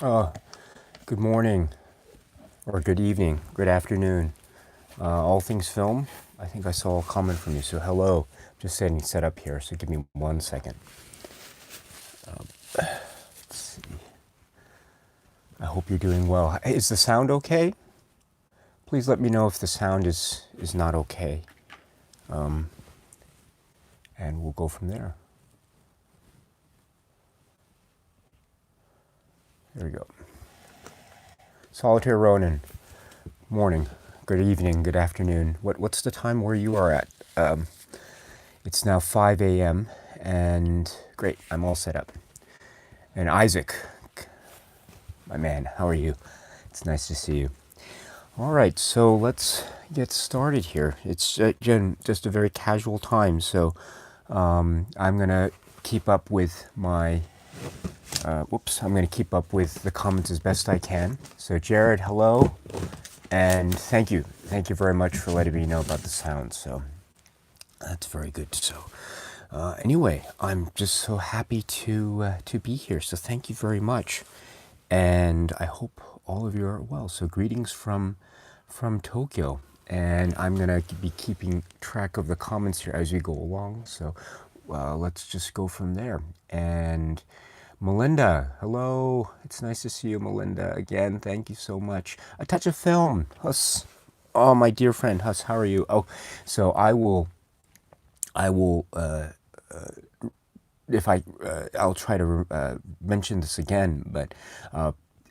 Oh, good morning, or good evening, good afternoon. All things film. I think I saw a comment from you, so hello. Just getting set up here, so give me 1 second. Let's see. I hope you're doing well. Is the sound okay? Please let me know if the sound is not okay, and we'll go from there. There we go. Solitaire Ronin. Morning, good evening, good afternoon. What's the time where you are at? It's now 5 a.m. and great, I'm all set up. And Isaac, my man, how are you? It's nice to see you. All right, so let's get started here. It's again just a very casual time, so I'm gonna keep up with my. I'm gonna keep up with the comments as best I can. So Jared, hello, and thank you very much for letting me know about the sound. So that's very good. So anyway, I'm just so happy to be here. So thank you very much, and I hope all of you are well. So greetings from Tokyo, and I'm gonna be keeping track of the comments here as we go along. So let's just go from there. And Melinda, hello. It's nice to see you, Melinda. Again, thank you so much. A touch of film, Huss. Oh, my dear friend, Huss, how are you? Oh, so I will, if I'll try to mention this again, but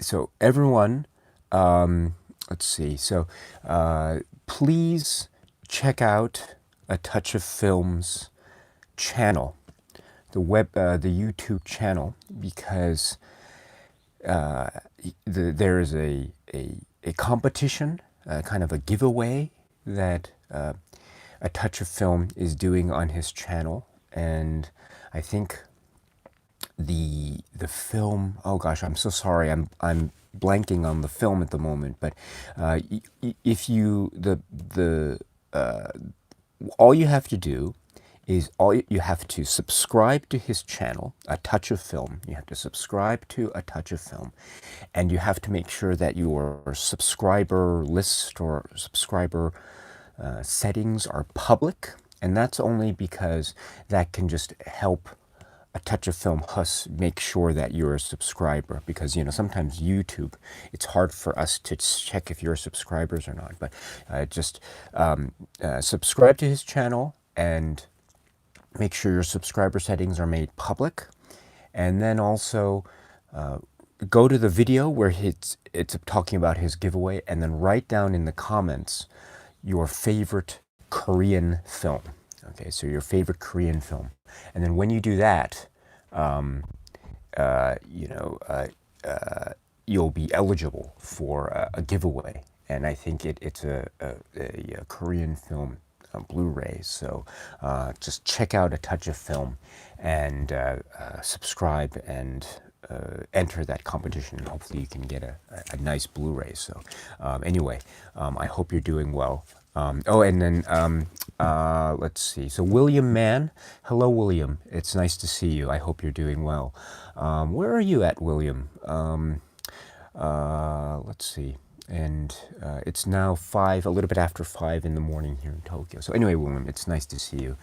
so everyone, let's see. So please check out A Touch of Film's channel, the YouTube channel, because there is a competition, kind of a giveaway that A Touch of Film is doing on his channel, and I think the film. Oh gosh, I'm so sorry. I'm blanking on the film at the moment. But if you all you have to do is you have to subscribe to his channel, A Touch of Film. You have to subscribe to A Touch of Film, and you have to make sure that your subscriber list or subscriber settings are public, and that's only because that can just help A Touch of Film Hus make sure that you're a subscriber, because sometimes YouTube, it's hard for us to check if you're subscribers or not. But just subscribe to his channel and make sure your subscriber settings are made public, and then also go to the video where it's talking about his giveaway, and then write down in the comments your favorite Korean film. Okay, so your favorite Korean film, and then when you do that, you'll be eligible for a giveaway, and I think it's a Korean film Blu-ray. So just check out A Touch of Film and subscribe and enter that competition, and hopefully you can get a nice Blu-ray. So anyway, I hope you're doing well. And then let's see. So William Mann, hello William. It's nice to see you. I hope you're doing well. Where are you at, William? Let's see. And it's now a little bit after 5 in the morning here in Tokyo. So anyway, William, it's nice to see you.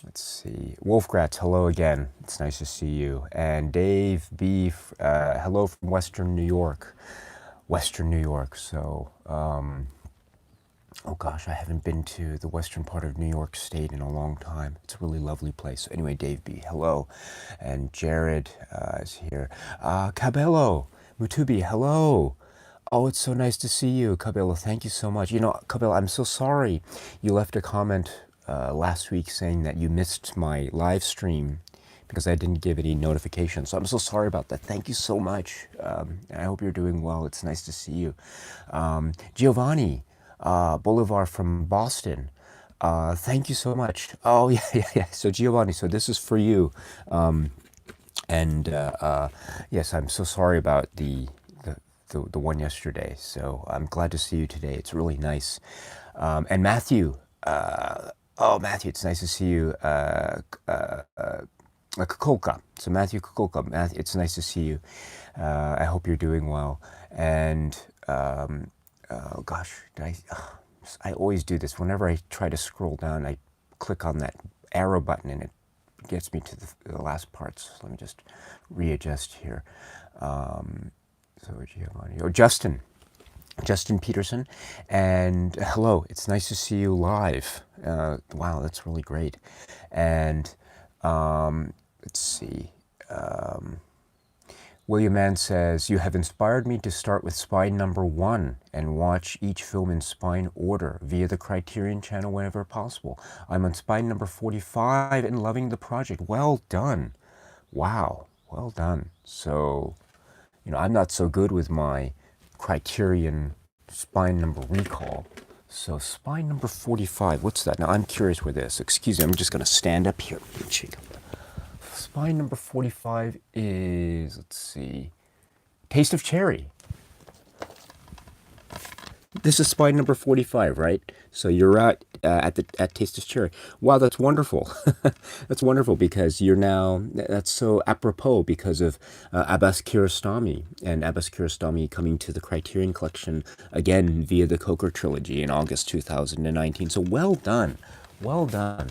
Let's see. Wolfgratz, hello again. It's nice to see you. And Dave B, hello from Western New York. Western New York. So, oh gosh, I haven't been to the western part of New York State in a long time. It's a really lovely place. So anyway, Dave B, hello. And Jared is here. Cabello Mutubi, hello. Oh, it's so nice to see you, Cabello. Thank you so much. Cabello, I'm so sorry you left a comment last week saying that you missed my live stream because I didn't give any notifications. So I'm so sorry about that. Thank you so much. I hope you're doing well. It's nice to see you. Giovanni Bolivar from Boston. Thank you so much. Oh, yeah. So Giovanni, so this is for you. Yes, I'm so sorry about the one yesterday. So I'm glad to see you today. It's really nice. And Matthew, Matthew, it's nice to see you. Kukulka. So Matthew Kukulka, Matthew, it's nice to see you. I hope you're doing well. And oh gosh, I always do this. Whenever I try to scroll down, I click on that arrow button and it gets me to the last parts. So let me just readjust here. So what do you have on here? Oh, Justin Peterson, and hello, it's nice to see you live. Wow, that's really great. And let's see. William Mann says, you have inspired me to start with Spine number 1 and watch each film in Spine order via the Criterion channel whenever possible. I'm on Spine number 45 and loving the project. Well done. Wow, well done. So, I'm not so good with my Criterion Spine number recall. So Spine number 45, what's that? Now I'm curious with this. Excuse me, I'm just going to stand up here. Spine number 45 is, let's see, Taste of Cherry. This is Spine number 45, right? So you're at Taste of Cherry. Wow, that's wonderful. That's wonderful because that's so apropos because of Abbas Kiarostami and Abbas Kiarostami coming to the Criterion Collection again via the Coker trilogy in August 2019. So well done. Well done.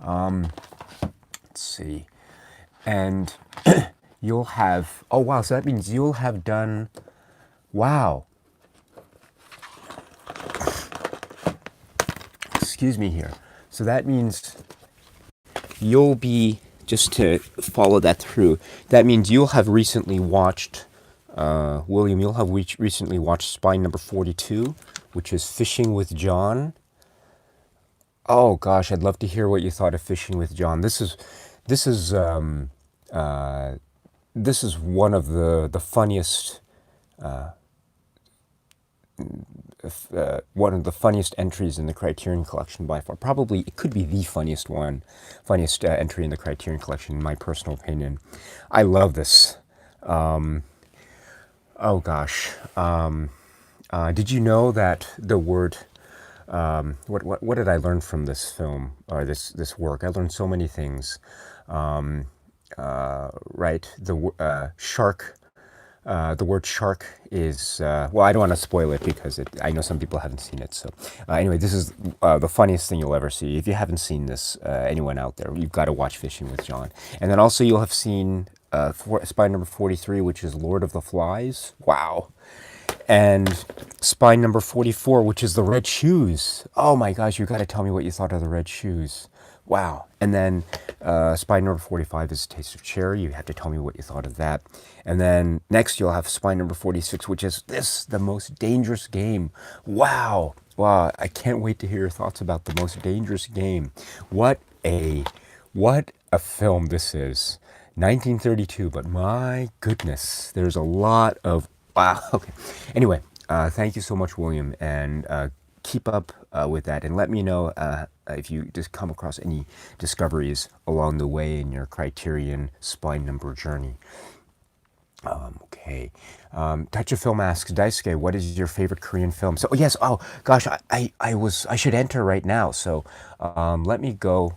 Let's see. And you'll have, oh wow, so that means you'll have done, wow. Excuse me here. So that means you'll be, just to follow that through, that means you'll have recently watched, William, you'll have recently watched Spine number 42, which is Fishing with John. Oh gosh, I'd love to hear what you thought of Fishing with John. This is one of the funniest one of the funniest entries in the Criterion Collection by far. Probably it could be the funniest entry in the Criterion Collection, in my personal opinion. I love this. Oh gosh, did you know that the word? What did I learn from this film or this work? I learned so many things. Right, the shark. The word shark is, well, I don't want to spoil it because I know some people haven't seen it. So anyway, this is the funniest thing you'll ever see. If you haven't seen this, anyone out there, you've got to watch Fishing with John. And then also you'll have seen Spine number 43, which is Lord of the Flies. Wow. And Spine number 44, which is The Red Shoes. Oh my gosh, you've got to tell me what you thought of The Red Shoes. Wow. And then Spine number 45 is Taste of Cherry. You have to tell me what you thought of that. And then next you'll have Spine number 46, which is The Most Dangerous Game. Wow. Wow. I can't wait to hear your thoughts about The Most Dangerous Game. What a film this is. 1932, but my goodness, there's a lot of, wow. Okay. Anyway, thank you so much, William, and keep up with that, and let me know if you just come across any discoveries along the way in your Criterion Spine number journey. Okay. Touch of Film asks, Daisuke, what is your favorite Korean film? So, yes, oh gosh, I should enter right now. So let me do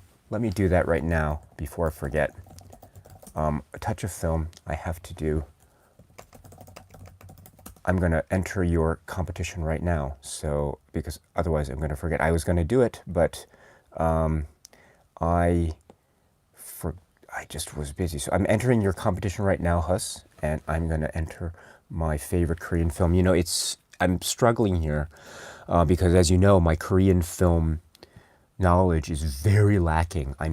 that right now before I forget. A touch of film I have to do. I'm going to enter your competition right now, so because otherwise I'm going to forget. I was going to do it, but I just was busy. So I'm entering your competition right now, Hus, and I'm going to enter my favorite Korean film. I'm struggling here because, as you know, my Korean film knowledge is very lacking. I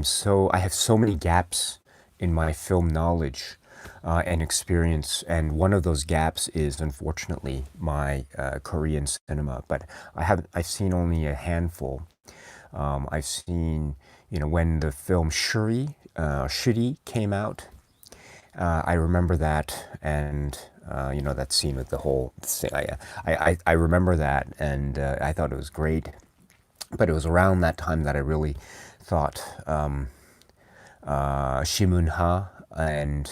have so many gaps in my film knowledge and experience, and one of those gaps is unfortunately my Korean cinema. But I've seen only a handful. I've seen, when the film Shuri came out. I remember that, and that scene with the whole thing. I remember that, and I thought it was great. But it was around that time that I really thought Shimun-ha and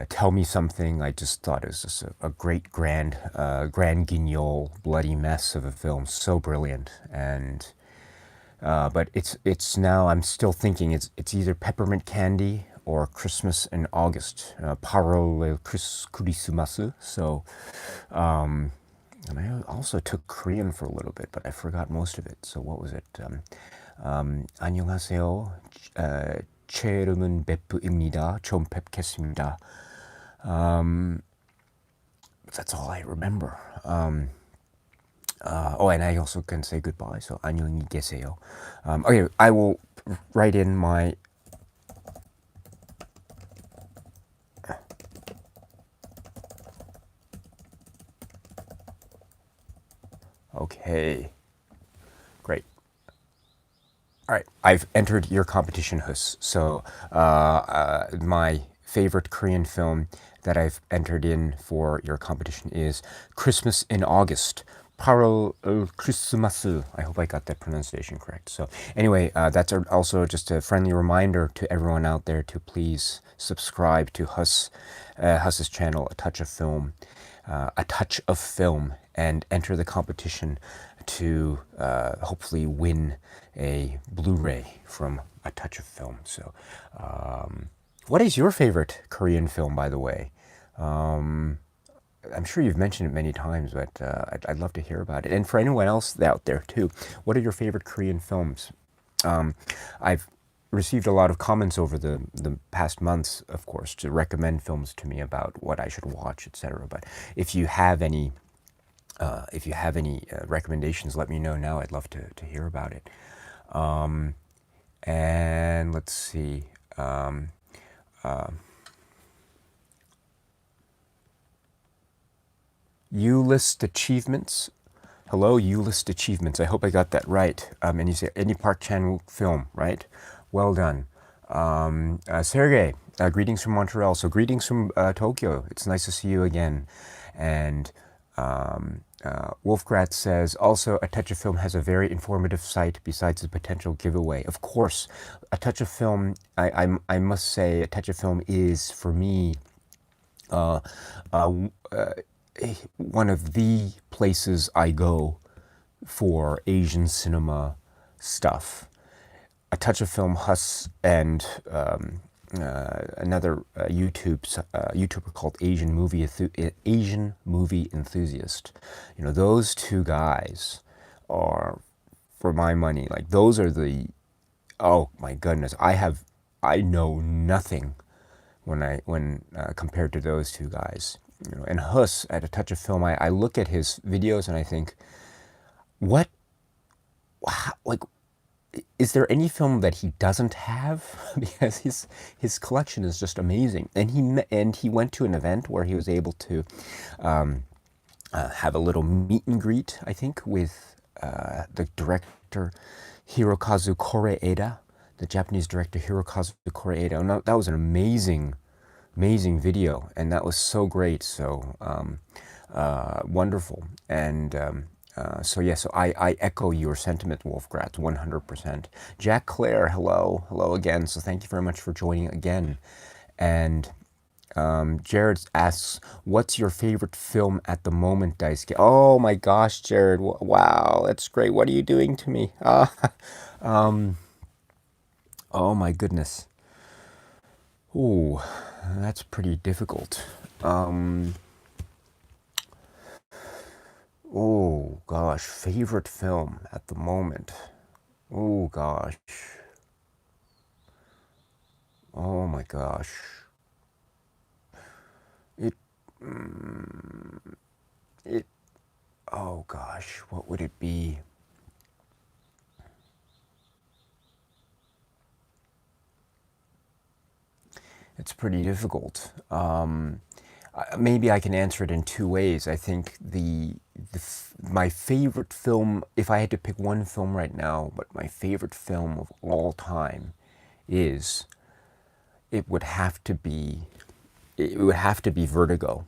Tell Me Something. I just thought it was just a great grand guignol bloody mess of a film, so brilliant. And But it's now I'm still thinking it's either peppermint candy or Christmas in August. Parole Christmas. So, and I also took Korean for a little bit, but I forgot most of it. So what was it? 안녕하세요. 제 이름은 베프입니다. 좀 뵙겠습니다. That's all I remember. Oh, and I also can say goodbye. So 안녕히 계세요. Okay, I will write in my. Okay, great. All right, I've entered your competition, Hus. So my favorite Korean film that I've entered in for your competition is Christmas in August. Parol Christmas. I hope I got that pronunciation correct. So anyway, that's also just a friendly reminder to everyone out there to please subscribe to Hus's channel, A Touch of Film, and enter the competition to hopefully win a Blu-ray from A Touch of Film. So, what is your favorite Korean film, by the way? I'm sure you've mentioned it many times, but I'd love to hear about it. And for anyone else out there too, what are your favorite Korean films? I've received a lot of comments over the past months, of course, to recommend films to me about what I should watch, etc. But if you have any recommendations, let me know now. I'd love to hear about it. And let's see. You list achievements. Hello, you list achievements. I hope I got that right. And you say any Park Chan-wook film, right? Well done. Sergey, greetings from Montreal. So greetings from Tokyo. It's nice to see you again. And Wolfgrat says, also, A Touch of Film has a very informative site besides the potential giveaway. Of course, A Touch of Film, I must say, A Touch of Film is, for me, one of the places I go for Asian cinema stuff. A Touch of Film, Hus, and another YouTuber called Asian Movie Enthusiast. You know, those two guys are, for my money, like those are the. Oh my goodness, I know nothing when compared to those two guys. You know, and Hus at A Touch of Film, I look at his videos and I think, what, like, is there any film that he doesn't have? Because his collection is just amazing. And he went to an event where he was able to have a little meet and greet, I think, with the director Hirokazu Koreeda, the Japanese director Hirokazu Koreeda. And that was an amazing video, and that was so great, so wonderful. And so I echo your sentiment, Wolfgrat, 100%. Jack Clare, hello again. So thank you very much for joining again. And Jared asks, what's your favorite film at the moment, Daisuke? Oh my gosh, Jared, wow, that's great. What are you doing to me? Oh my goodness. Ooh, that's pretty difficult. Oh gosh, favorite film at the moment. Oh gosh. Oh my gosh. It, oh gosh, what would it be? It's pretty difficult. Maybe I can answer it in two ways. I think my favorite film, if I had to pick one film right now, but my favorite film of all time is, it would have to be Vertigo,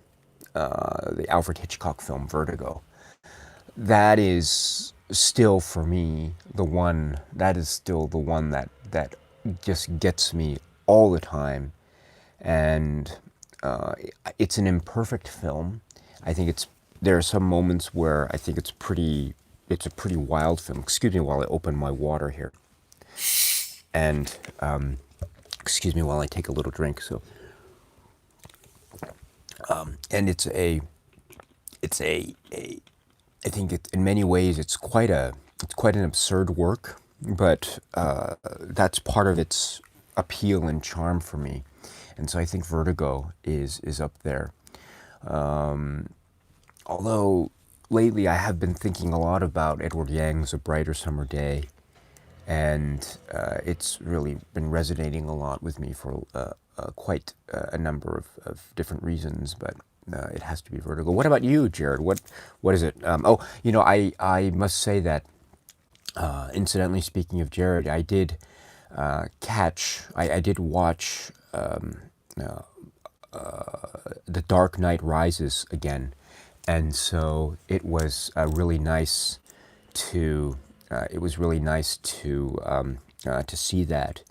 the Alfred Hitchcock film Vertigo. That is still, for me, the one that just gets me all the time. And it's an imperfect film. I think there are some moments where I think it's pretty it's a pretty wild film. Excuse me while I open my water here, and excuse me while I take a little drink. So, and it's a I think in many ways it's quite an absurd work, but that's part of its appeal and charm for me, and so I think Vertigo is up there. Although lately I have been thinking a lot about Edward Yang's A Brighter Summer Day, and it's really been resonating a lot with me for quite a number of different reasons, but it has to be Vertigo. What about you, Jared? What is it? I must say that, incidentally, speaking of Jared, I did I did watch The Dark Knight Rises again, and so it was really nice to see that.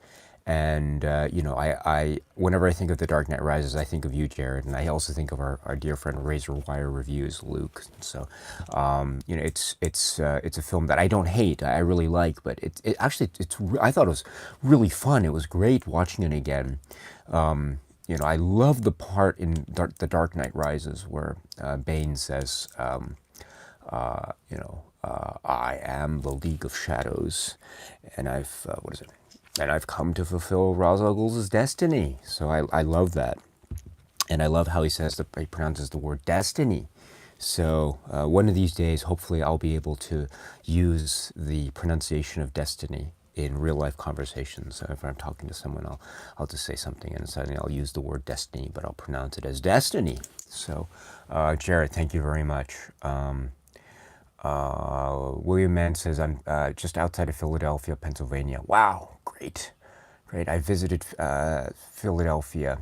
And I whenever I think of The Dark Knight Rises, I think of you, Jared, and I also think of our dear friend Razor Wire Reviews, Luke. So it's a film that I don't hate. I really like, but I thought it was really fun. It was great watching it again. I love the part in The Dark Knight Rises where Bane says, I am the League of Shadows, and I've come to fulfill Ra's al Ghul's destiny. So I love that, and I love how he pronounces the word destiny. So one of these days, hopefully, I'll be able to use the pronunciation of destiny in real life conversations. So if I'm talking to someone, I'll just say something, and suddenly I'll use the word destiny, but I'll pronounce it as destiny. So, Jared, thank you very much. William Mann says, I'm just outside of Philadelphia, Pennsylvania. Wow, great. I visited Philadelphia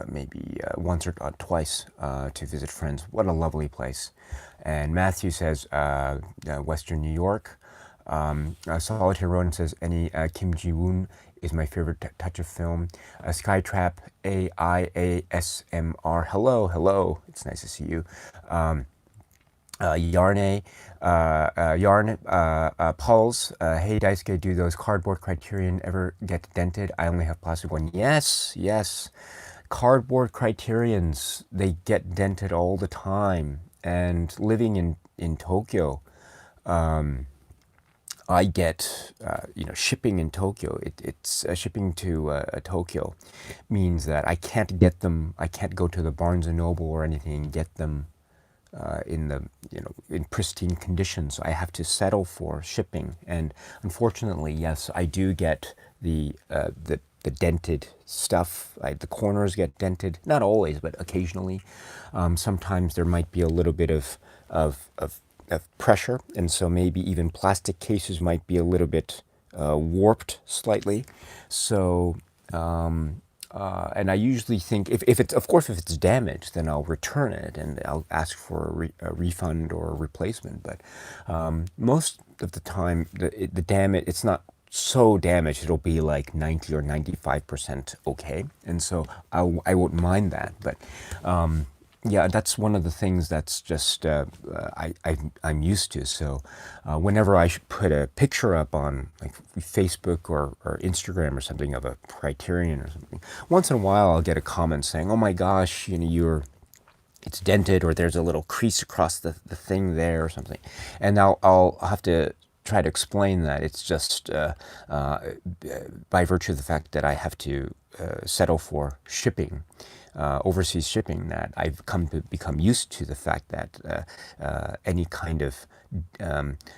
maybe once or twice to visit friends. What a lovely place. And Matthew says, Western New York. Solitaire Ronan says, any Kim Ji-woon is my favorite touch of film. Skytrap, AIASMR. Hello. It's nice to see you. Yarn, Pauls, hey Daisuke, do those cardboard Criterion ever get dented? I only have plastic one. Yes. Cardboard Criterions, they get dented all the time. And living in Tokyo, I get, shipping in Tokyo. It's shipping to Tokyo means that I can't get them. I can't go to the Barnes and Noble or anything and get them in pristine condition. So I have to settle for shipping. And unfortunately, yes, I do get the dented stuff. The corners get dented. Not always, but occasionally. Sometimes there might be a little bit of pressure, and so maybe even plastic cases might be a little bit warped slightly. So, and I usually think if it's damaged, then I'll return it and I'll ask for a refund or a replacement. But most of the time, the damage, it's not so damaged, it'll be like 90 or 95% okay, and so I won't mind that. But yeah, that's one of the things that's just I'm used to. So whenever I put a picture up on like Facebook or Instagram or something of a Criterion or something, once in a while I'll get a comment saying, "Oh my gosh, it's dented, or there's a little crease across the thing there or something," and I'll have to try to explain that it's just by virtue of the fact that I have to settle for shipping. Overseas shipping, that I've come to become used to the fact that any kind of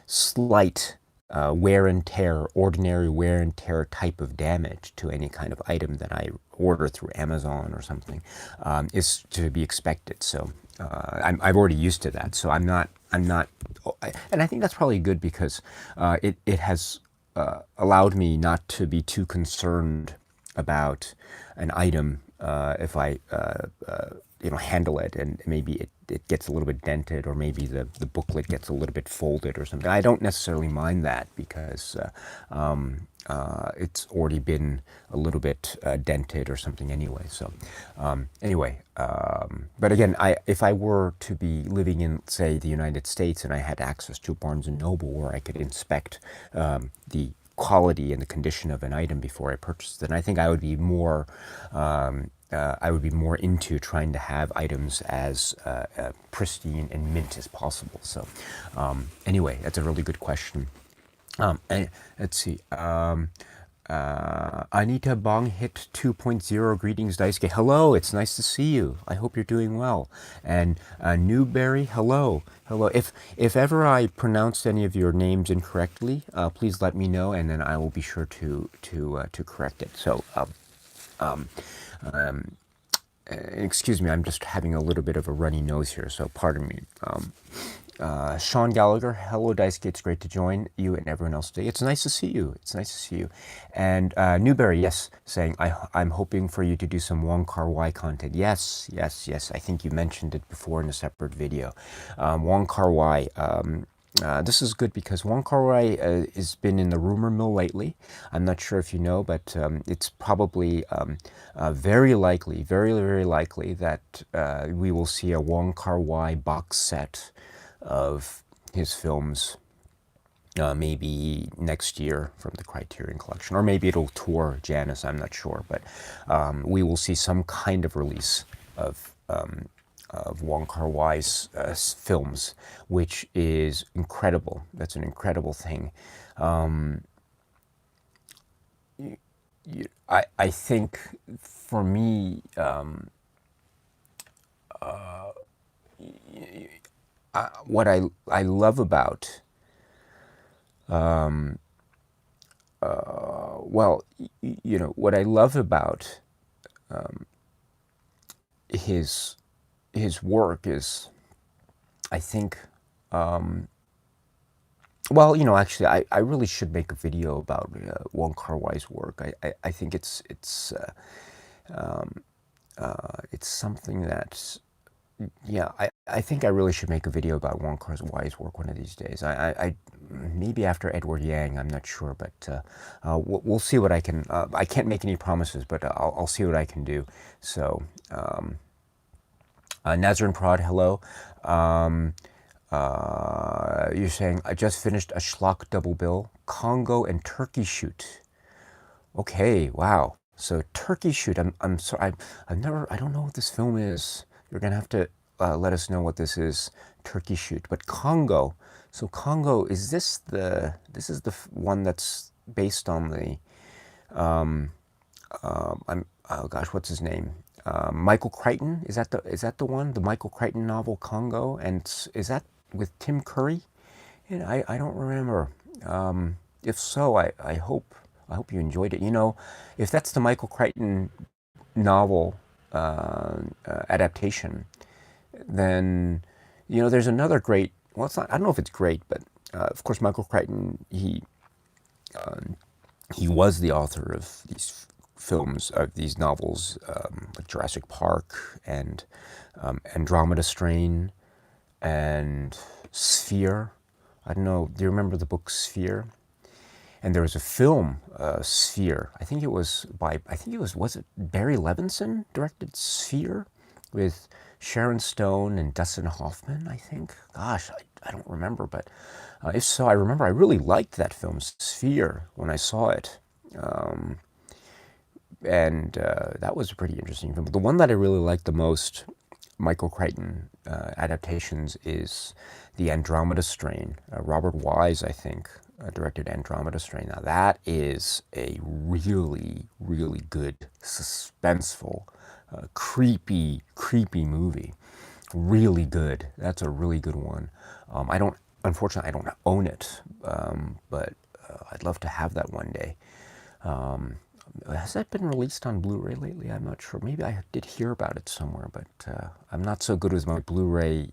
slight wear and tear, ordinary wear and tear type of damage to any kind of item that I order through Amazon or something is to be expected. So I've already used to that. So I'm not, and I think that's probably good because it has allowed me not to be too concerned about an item if I handle it, and maybe it gets a little bit dented, or maybe the booklet gets a little bit folded or something. I don't necessarily mind that because it's already been a little bit dented or something anyway. So anyway, but again, if I were to be living in, say, the United States, and I had access to Barnes and Noble where I could inspect the quality and the condition of an item before I purchased it, and I think I would be more into trying to have items as pristine and mint as possible. So anyway, that's a really good question. And let's see. Anita Bong hit 2.0. Greetings, Daisuke. Hello, it's nice to see you. I hope you're doing well. And Newberry, hello. Hello. If ever I pronounced any of your names incorrectly, please let me know, and then I will be sure to correct it. So excuse me, I'm just having a little bit of a runny nose here, so pardon me. Sean Gallagher, hello Daisuke, it's great to join you and everyone else today. It's nice to see you. It's nice to see you. And Newberry, yes, saying I'm hoping for you to do some Wong Kar-wai content. Yes. I think you mentioned it before in a separate video. Wong Kar-wai. This is good because Wong Kar-wai has been in the rumor mill lately. I'm not sure if you know, but it's probably very likely, very likely that we will see a Wong Kar-wai box set of his films maybe next year from the Criterion Collection, or maybe it'll tour Janus, I'm not sure, but we will see some kind of release of Wong Kar-wai's films, which is incredible. That's an incredible thing. I think for me, what I love about what I love about his work is, I think, actually, I really should make a video about Wong Kar-wai's work. I think it's something that, yeah, I think I really should make a video about Wong Kar-wai's work one of these days. I maybe after Edward Yang, I'm not sure, but we'll see what I can. I can't make any promises, but I'll see what I can do. So, Nazarene Prod, hello. You're saying I just finished a schlock double bill, Congo and Turkey shoot. Okay, wow. So Turkey shoot. I'm sorry. I don't know what this film is. You're gonna have to let us know what this is. Turkey shoot, but Congo. So Congo, is this the one that's based on the oh gosh, what's his name? Michael Crichton. Is that the one? The Michael Crichton novel Congo, and is that with Tim Curry? And I don't remember. If so, I hope you enjoyed it. You know, if that's the Michael Crichton novel adaptation, then there's another great. Well, it's not. I don't know if it's great, but of course, Michael Crichton. He was the author of these films, of these novels, like Jurassic Park and Andromeda Strain and Sphere. I don't know. Do you remember the book Sphere? And there was a film, Sphere. I think it was it Barry Levinson directed Sphere with Sharon Stone and Dustin Hoffman, I think. Gosh, I don't remember, but if so, I remember I really liked that film, Sphere, when I saw it. And that was a pretty interesting film. But the one that I really liked the most, Michael Crichton adaptations, is the Andromeda Strain. Robert Wise, I think, directed Andromeda Strain. Now that is a really, really good, suspenseful, creepy movie. Really good. That's a really good one. Unfortunately, I don't own it, but I'd love to have that one day. Has that been released on Blu-ray lately? I'm not sure. Maybe I did hear about it somewhere, but I'm not so good with my Blu-ray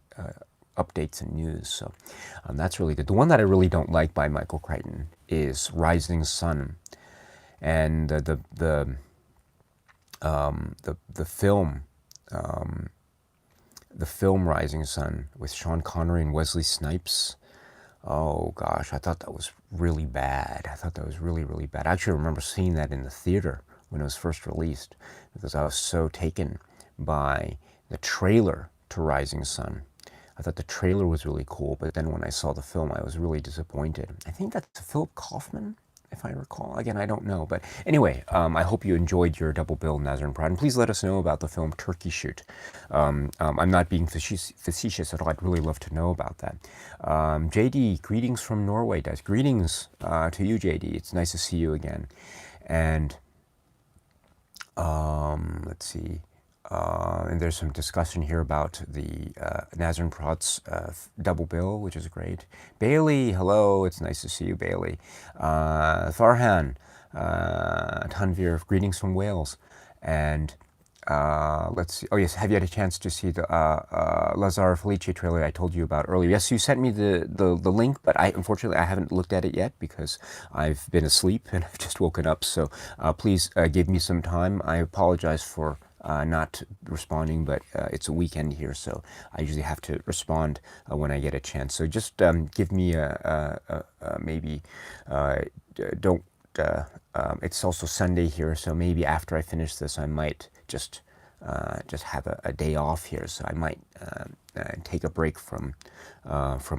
updates and news, so that's really good. The one that I really don't like by Michael Crichton is Rising Sun, and the film the film Rising Sun with Sean Connery and Wesley Snipes. Oh gosh, I thought that was really bad. I thought that was really, really bad. I actually remember seeing that in the theater when it was first released because I was so taken by the trailer to Rising Sun. I thought the trailer was really cool, but then when I saw the film, I was really disappointed. I think that's Philip Kaufman, if I recall. Again, I don't know. But anyway, I hope you enjoyed your double bill, Nazar and Pride. And please let us know about the film Turkey Shoot. I'm not being facetious at all. I'd really love to know about that. JD, greetings from Norway, guys. Greetings to you, JD. It's nice to see you again. And let's see. And there's some discussion here about the Nazar and Prat's double bill, which is great. Bailey, hello. It's nice to see you, Bailey. Farhan, Tanvir, greetings from Wales. And let's see. Oh, yes. Have you had a chance to see the Lazar Felice trailer I told you about earlier? Yes, you sent me the link, but unfortunately, I haven't looked at it yet because I've been asleep and I've just woken up. So please give me some time. I apologize for not responding, but it's a weekend here, so I usually have to respond when I get a chance. So just give me maybe don't. It's also Sunday here, so maybe after I finish this, I might just have a day off here. So I might take a break from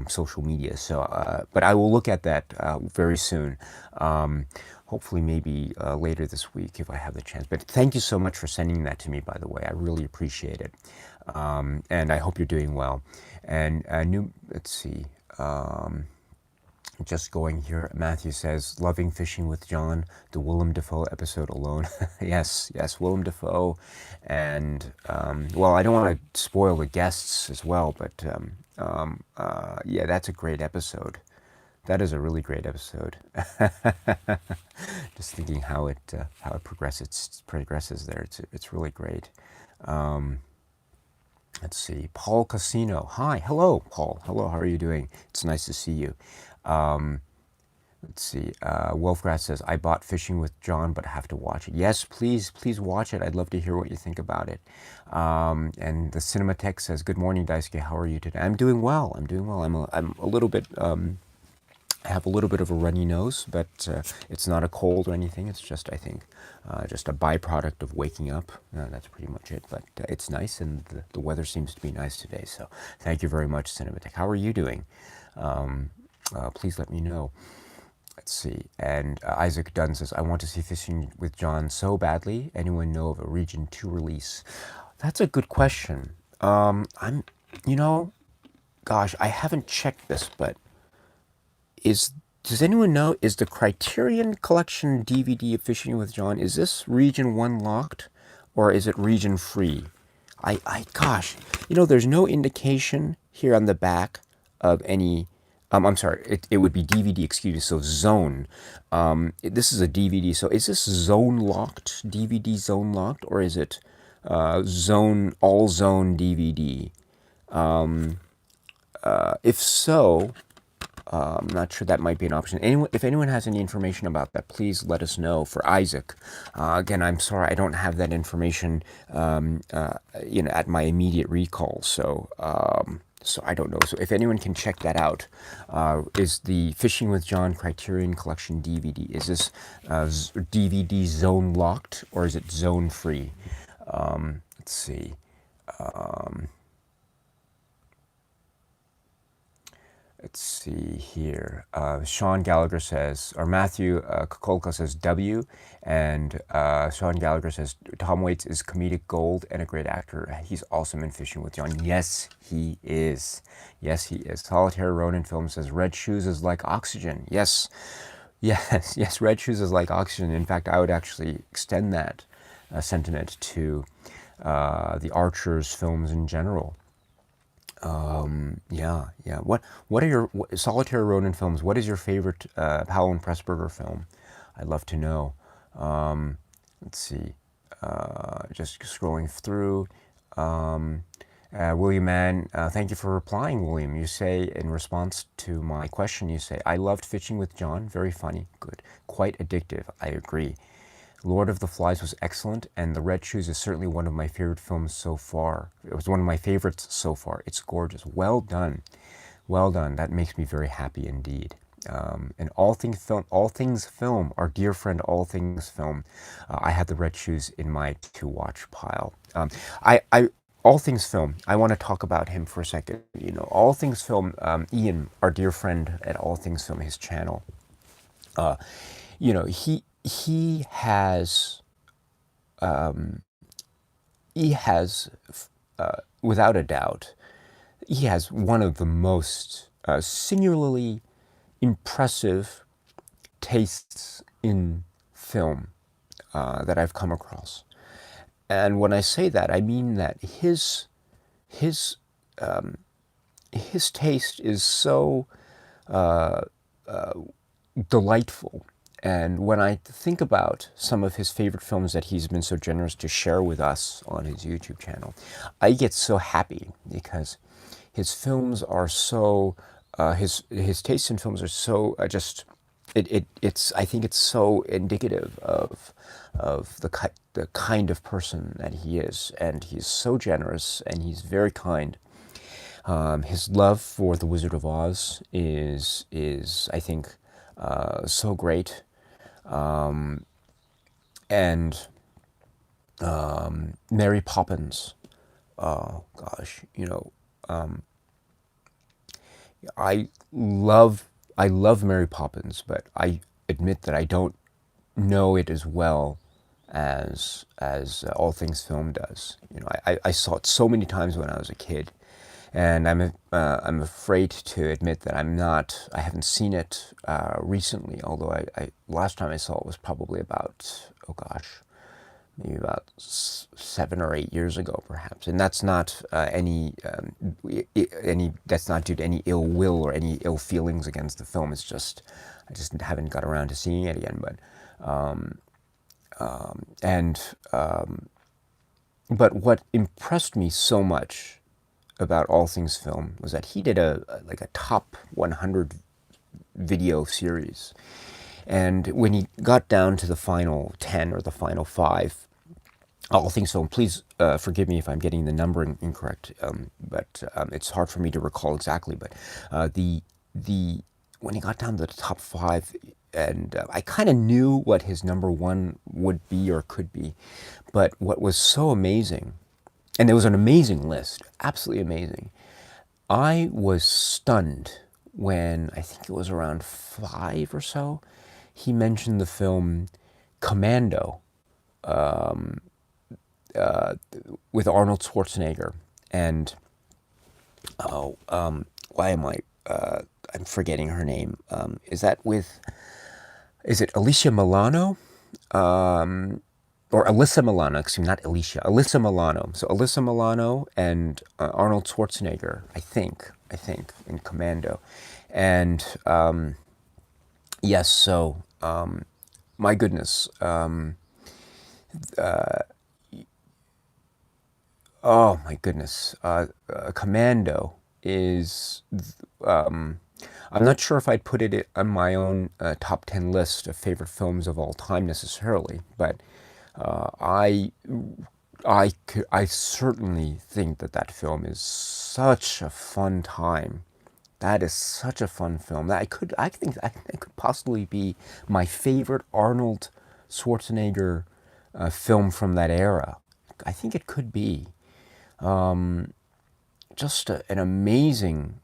social media. So, but I will look at that very soon. Hopefully, maybe later this week if I have the chance. But thank you so much for sending that to me. By the way, I really appreciate it, and I hope you're doing well. And let's see. Just going here, Matthew says, loving fishing with John, the Willem Dafoe episode alone. yes, Willem Dafoe. And, well, I don't want to spoil the guests as well, but yeah, that's a great episode. That is a really great episode. Just thinking how it progresses there. It's really great. Let's see. Paul Casino. Hi. Hello, Paul. Hello. How are you doing? It's nice to see you. Let's see. Wolfgrass says, I bought Fishing with John, but I have to watch it. Yes, please watch it. I'd love to hear what you think about it. And the Cinematech says, good morning, Daisuke. How are you today? I'm doing well. I'm a little bit, I have a little bit of a runny nose, but it's not a cold or anything. It's just, I think, just a byproduct of waking up. That's pretty much it. But it's nice, and the weather seems to be nice today. So thank you very much, Cinematech. How are you doing? Please let me know. Let's see. And Isaac Dunn says, I want to see Fishing with John so badly. Anyone know of a Region 2 release? That's a good question. Gosh, I haven't checked this, but does anyone know, is the Criterion Collection DVD of Fishing with John, is this Region 1 locked or is it region free? Gosh, there's no indication here on the back of any, I'm sorry, it would be DVD, excuse me, so zone. This is a DVD, so is this zone locked, DVD zone locked, or is it all zone DVD? If so, I'm not sure that might be an option. If anyone has any information about that, please let us know. For Isaac, again, I'm sorry I don't have that information, at my immediate recall. So I don't know. So if anyone can check that out, is the Fishing with John Criterion Collection DVD, is this DVD zone locked or is it zone free? Let's see. Let's see here. Sean Gallagher says, or Matthew Kukolka says W, and Sean Gallagher says, Tom Waits is comedic gold and a great actor. He's awesome in Fishing with John. Yes, he is. Yes, he is. Solitaire Ronin Film says, Red Shoes is like oxygen. Yes, Red Shoes is like oxygen. In fact, I would actually extend that sentiment to the Archers films in general. Yeah. What are your Solitaire Ronin films? What is your favorite Powell and Pressburger film? I'd love to know. Let's see. Just scrolling through. William Mann, thank you for replying, William. You say, in response to my question, you say, I loved Fishing with John. Very funny. Good. Quite addictive. I agree. Lord of the Flies was excellent, and The Red Shoes is certainly one of my favorite films so far. It was one of my favorites so far. It's gorgeous. Well done. Well done. That makes me very happy indeed. And All Things Film, our dear friend All Things Film, I had The Red Shoes in my to-watch pile. All Things Film, I want to talk about him for a second. You know, All Things Film, Ian, our dear friend at All Things Film, his channel, you know, he has he has, without a doubt, he has one of the most singularly impressive tastes in film that I've come across. And when I say that, I mean that his his taste is so delightful. And when I think about some of his favorite films that he's been so generous to share with us on his YouTube channel, I get so happy because his films are so, his taste in films are so just, it's, I think it's so indicative of the kind of person that he is. And he's so generous and he's very kind. His love for The Wizard of Oz is I think, so great. And Mary Poppins. Oh gosh, you know, I love Mary Poppins, but I admit that I don't know it as well as All Things Film does. You know, I saw it so many times when I was a kid, and I'm afraid to admit that I haven't seen it recently. Although I last time I saw it was probably about, oh gosh, maybe about 7 or 8 years ago, perhaps. And that's not that's not due to any ill will or any ill feelings against the film. It's just I just haven't got around to seeing it again. But what impressed me so much about All Things Film was that he did a top 100 video series. And when he got down to the final 10 or the final 5, All Things Film, please forgive me if I'm getting the numbering incorrect, but it's hard for me to recall exactly. But when he got down to the top 5, and I kind of knew what his number 1 would be or could be, but what was so amazing, and it was an amazing list, absolutely amazing. I was stunned when I think it was around 5 or so, he mentioned the film Commando with Arnold Schwarzenegger. And why am I'm forgetting her name. Is it Alicia Milano? Or Alyssa Milano, excuse me, not Alicia, Alyssa Milano. So Alyssa Milano and Arnold Schwarzenegger, I think, in Commando. And yes, so my goodness, oh my goodness, Commando is. I'm not sure if I'd put it on my own top 10 list of favorite films of all time necessarily, but I certainly think that film is such a fun time. That is such a fun film that I think it could possibly be my favorite Arnold Schwarzenegger film from that era. I think it could be. Just an amazing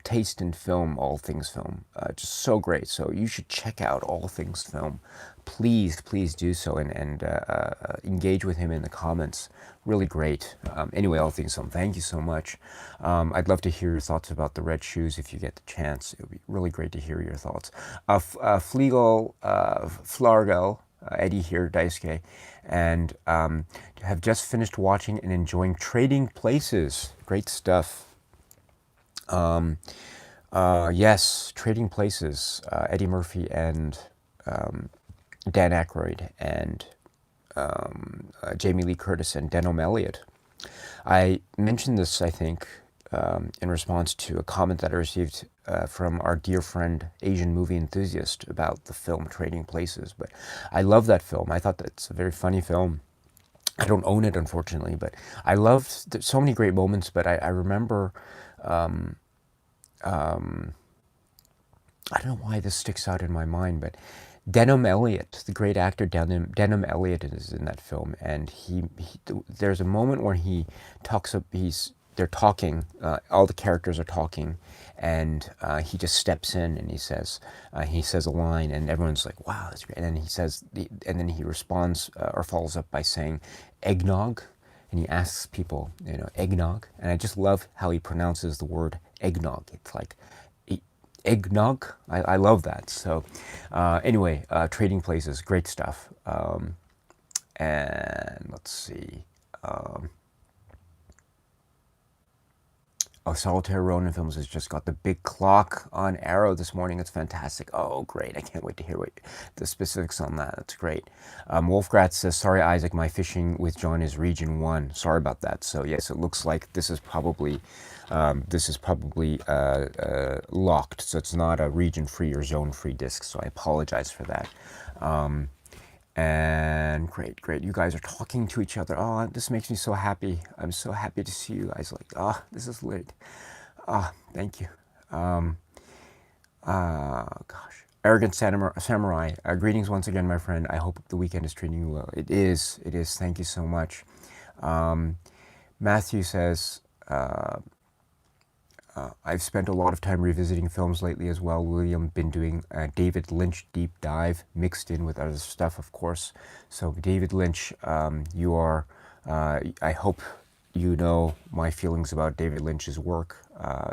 taste in film, All Things Film. Just so great. So you should check out All Things Film. Please do so and engage with him in the comments. Really great. Anyway, All Things Film, thank you so much. I'd love to hear your thoughts about The Red Shoes if you get the chance. It would be really great to hear your thoughts. Fliegel, Flargel, Eddie here, Daisuke, and have just finished watching and enjoying Trading Places. Great stuff. Yes, Trading Places, Eddie Murphy and Dan Aykroyd and Jamie Lee Curtis and Denholm Elliott. I mentioned this, I think, in response to a comment that I received from our dear friend Asian movie enthusiast about the film Trading Places. But I love that film. I thought that it's a very funny film. I don't own it, unfortunately, but I loved so many great moments. But I remember, I don't know why this sticks out in my mind, but Denham Elliott, the great actor Denham Elliott, is in that film, and there's a moment where he talks up. They're talking. All the characters are talking, and he just steps in and he says a line, and everyone's like, "Wow, that's great!" And then he responds or follows up by saying, "Eggnog," and he asks people, eggnog, and I just love how he pronounces the word eggnog. It's like eggnog. I love that. So anyway, Trading Places, great stuff. And let's see. Solitaire Ronin Films has just got the big clock on Arrow this morning. It's fantastic. Oh, great. I can't wait to hear the specifics on that. That's great. Wolfgrat says, sorry, Isaac, my fishing with John is region 1. Sorry about that. So, yes, it looks like this is probably locked. So it's not a region-free or zone-free disc. So I apologize for that. And great. You guys are talking to each other. Oh, this makes me so happy. I'm so happy to see you guys. Like, this is lit. Thank you. Gosh. Arrogant Samurai. Greetings once again, my friend. I hope the weekend is treating you well. It is. Thank you so much. Matthew says, I've spent a lot of time revisiting films lately as well. William, been doing a David Lynch deep dive mixed in with other stuff, of course. So David Lynch, you are, I hope you know my feelings about David Lynch's work.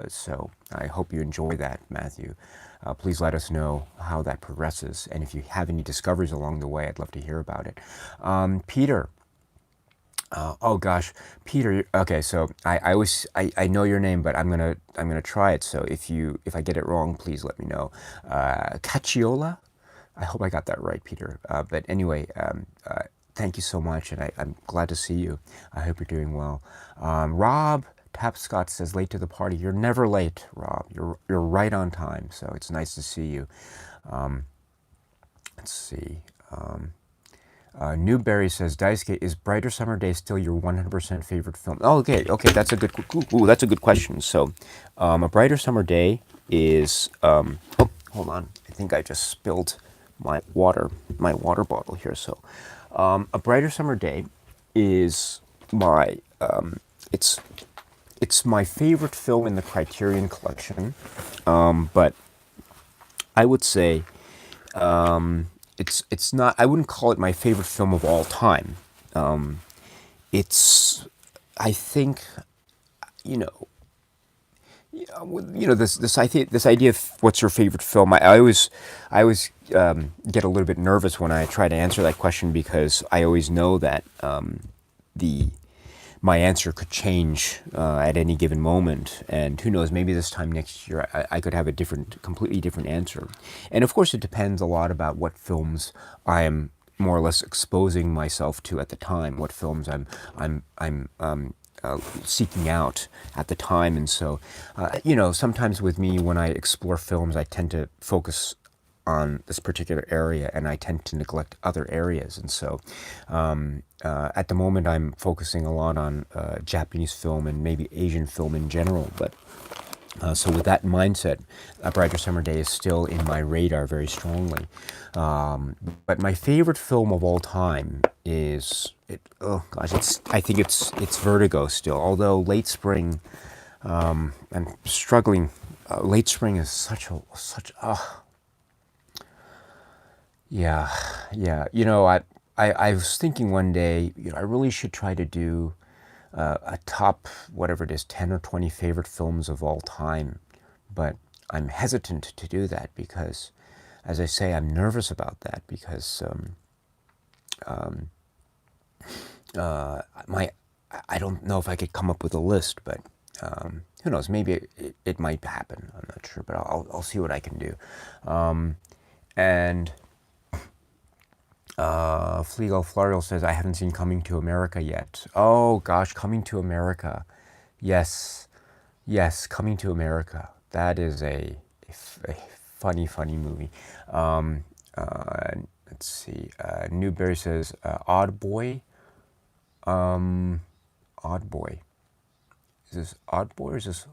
So I hope you enjoy that, Matthew. Please let us know how that progresses. And if you have any discoveries along the way, I'd love to hear about it. Peter. Oh gosh, Peter. Okay, so I know your name, but I'm gonna try it. So if I get it wrong, please let me know. Cacchiola. I hope I got that right, Peter. But anyway, thank you so much, and I'm glad to see you. I hope you're doing well. Rob Tapscott says, late to the party. You're never late, Rob. You're right on time. So it's nice to see you. Let's see. Newberry says, Daisuke, is Brighter Summer Day still your 100% favorite film? Oh, okay, that's a good question. So, A Brighter Summer Day is, oh, hold on, I think I just spilled my water bottle here. So, A Brighter Summer Day is my, it's my favorite film in the Criterion Collection, but I would say, it's not, I wouldn't call it my favorite film of all time. It's, I think, this idea of what's your favorite film. I always get a little bit nervous when I try to answer that question, because I always know that my answer could change at any given moment, and who knows, maybe this time next year I could have a completely different answer. And of course, it depends a lot about what films I am more or less exposing myself to at the time, what films I'm seeking out at the time. And so, sometimes with me, when I explore films, I tend to focus on this particular area, and I tend to neglect other areas. And so at the moment, I'm focusing a lot on Japanese film and maybe Asian film in general. But so with that mindset, A Brighter Summer Day is still in my radar very strongly. But my favorite film of all time is, I think it's Vertigo still. Although Late Spring, I'm struggling. Late Spring is such. Yeah. I was thinking one day, I really should try to do a top, whatever it is, 10 or 20 favorite films of all time. But I'm hesitant to do that because, as I say, I'm nervous about that because I don't know if I could come up with a list, but who knows, maybe it might happen. I'm not sure, but I'll see what I can do. And Fleagle Florial says, I haven't seen Coming to America yet. Oh gosh, Coming to America. Yes. Yes, Coming to America. That is a funny movie. Um, uh, let's see. Newberry says, Odd Boy. Odd Boy. Is this Odd Boy or is this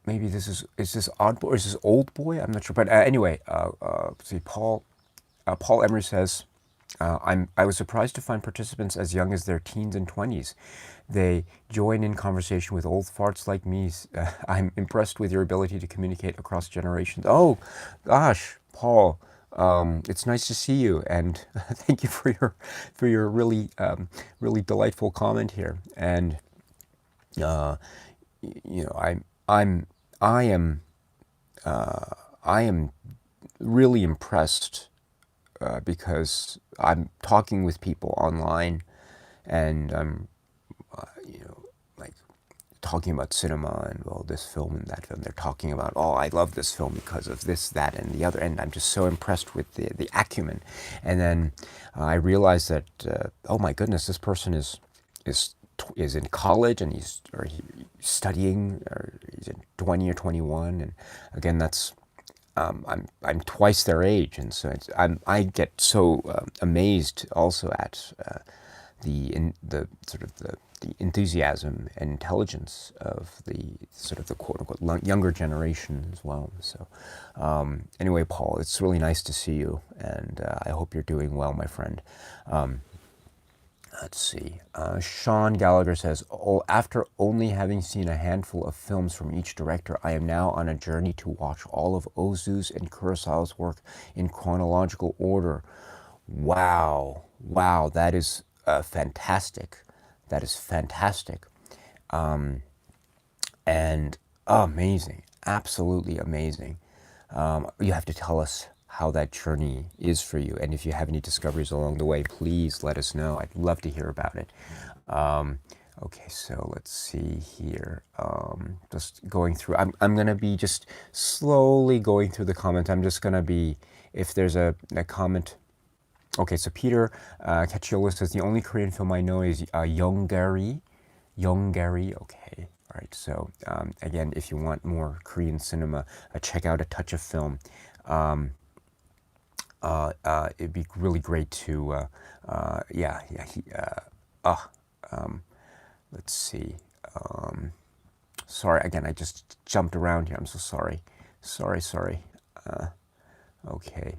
maybe is this Odd Boy or is this Old Boy? I'm not sure. But anyway, let's see. Paul Emery says, I was surprised to find participants as young as their teens and 20s. They join in conversation with old farts like me. I'm impressed with your ability to communicate across generations. Oh, gosh, Paul, it's nice to see you, and thank you for your really delightful comment here. And uh, you know, I'm I am I am really impressed because I'm talking with people online, and I'm you know, like talking about cinema and well, this film and that film. They're talking about, oh, I love this film because of this, that, and the other. And I'm just so impressed with the acumen. And then I realized that, oh my goodness, this person is is in college and he's studying, or he's in 20 or 21. And again, that's I'm twice their age, and so I get so amazed also at the sort of the enthusiasm and intelligence of the sort of the quote unquote younger generation as well. So anyway, Paul, it's really nice to see you, and I hope you're doing well, my friend. Let's see. Sean Gallagher says, oh, after only having seen a handful of films from each director, I am now on a journey to watch all of Ozu's and Kurosawa's work in chronological order. Wow. Wow, that is fantastic. That is fantastic. And amazing. Absolutely amazing. You have to tell us how that journey is for you. And if you have any discoveries along the way, please let us know. I'd love to hear about it. Okay, so let's see here. Just going through, I'm going to be just slowly going through the comments. I'm just going to be, if there's a comment. Okay, so Peter Cacciolo says, the only Korean film I know is Young-gari. Young-gari, okay. All right, so again, if you want more Korean cinema, check out A Touch of Film. It'd be really great to, let's see. Sorry, again, I just jumped around here. I'm so sorry. Sorry. Okay.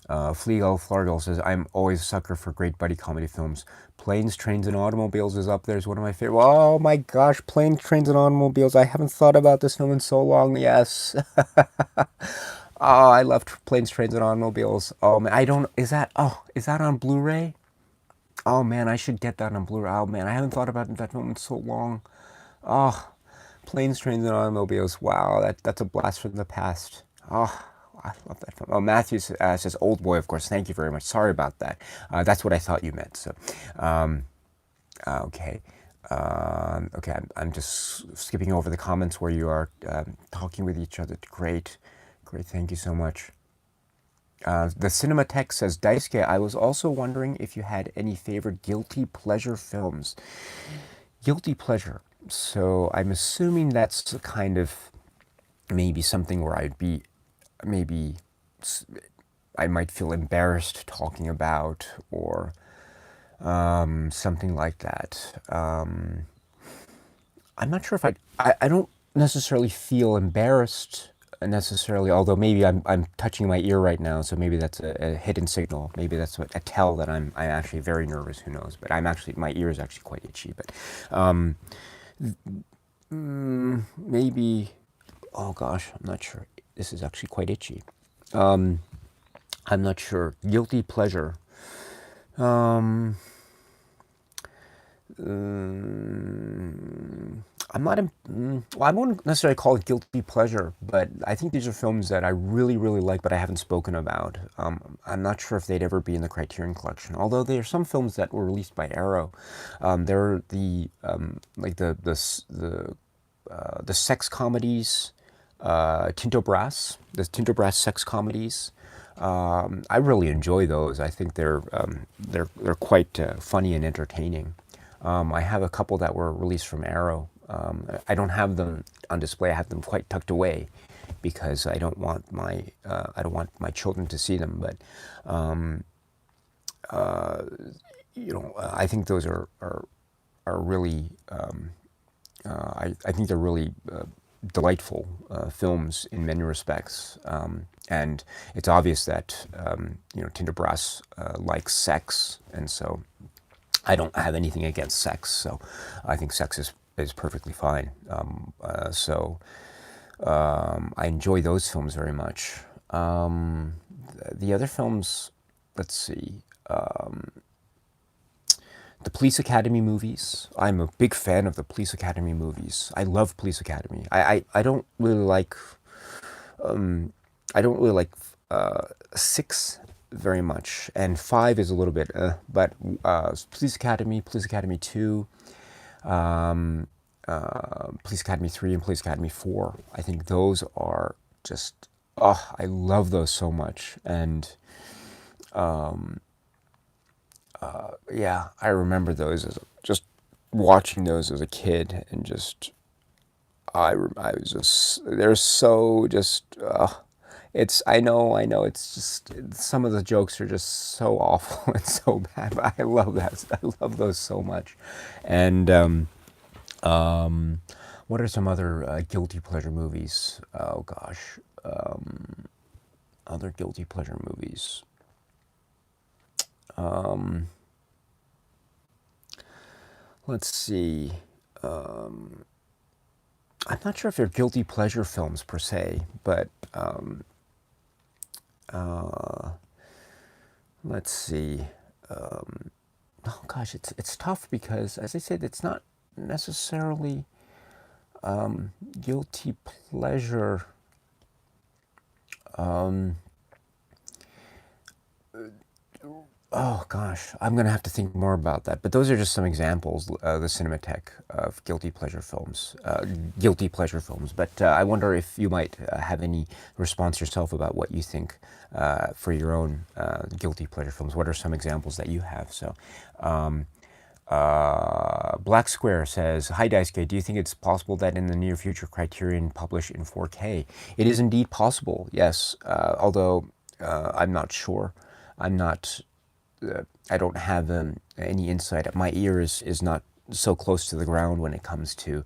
Fleagle Fargo says, I'm always a sucker for great buddy comedy films. Planes, Trains, and Automobiles is up there. It's one of my favorite. Oh my gosh, Planes, Trains, and Automobiles. I haven't thought about this film in so long. Yes. Oh, I love Planes, Trains, and Automobiles. Oh man, is that on Blu-ray? Oh man, I should get that on Blu-ray. Oh man, I haven't thought about that film in so long. Oh, Planes, Trains, and Automobiles. Wow, that's a blast from the past. Oh, I love that film. Oh, Matthew says Old Boy, of course. Thank you very much. Sorry about that. That's what I thought you meant. So, okay. Okay, I'm just skipping over the comments where you are talking with each other. Great. Thank you so much. The Cinematheque says, Daisuke, I was also wondering if you had any favorite guilty pleasure films. Guilty pleasure. So I'm assuming that's kind of maybe something where maybe I might feel embarrassed talking about, or something like that. I'm not sure if I don't necessarily feel embarrassed necessarily, although maybe I'm touching my ear right now, so maybe that's a hidden signal. Maybe that's a tell that I'm actually very nervous. Who knows? But my ear is actually quite itchy. But maybe, oh gosh, I'm not sure. This is actually quite itchy. I'm not sure. Guilty pleasure. I'm not, well, I wouldn't necessarily call it guilty pleasure, but I think these are films that I really, really like, but I haven't spoken about. I'm not sure if they'd ever be in the Criterion Collection, although there are some films that were released by Arrow. There are like the sex comedies, Tinto Brass, the Tinto Brass sex comedies. I really enjoy those. I think they're quite funny and entertaining. I have a couple that were released from Arrow. I don't have them on display. I have them quite tucked away because I don't want my children to see them. But I think those are really I think they're really delightful films in many respects, and it's obvious that Tinderbrass likes sex, and so I don't have anything against sex. So I think sex is perfectly fine. I enjoy those films very much. The other films, let's see. The Police Academy movies. I'm a big fan of the Police Academy movies. I love Police Academy. I don't really like I don't really like 6 very much, and 5 is a little bit, but Police Academy 2, Police Academy 3, and Police Academy 4. I think those are just, oh, I love those so much, and yeah, I remember those as just watching those as a kid, and just I was just they're so just I know it's just some of the jokes are just so awful and so bad, but I love that. I love those so much. And what are some other guilty pleasure movies? Oh gosh, other guilty pleasure movies. Let's see. I'm not sure if they're guilty pleasure films per se, but let's see. Oh gosh, it's tough because, as I said, it's not necessarily guilty pleasure. Oh gosh, I'm gonna have to think more about that. But those are just some examples, the Cinematheque of guilty pleasure films. But I wonder if you might have any response yourself about what you think for your own guilty pleasure films. What are some examples that you have? So, Black Square says, "Hi Daisuke, do you think it's possible that in the near future Criterion publish in 4K? It is indeed possible, yes. Although I'm not sure. I'm not. I don't have any insight. My ear is not so close to the ground when it comes to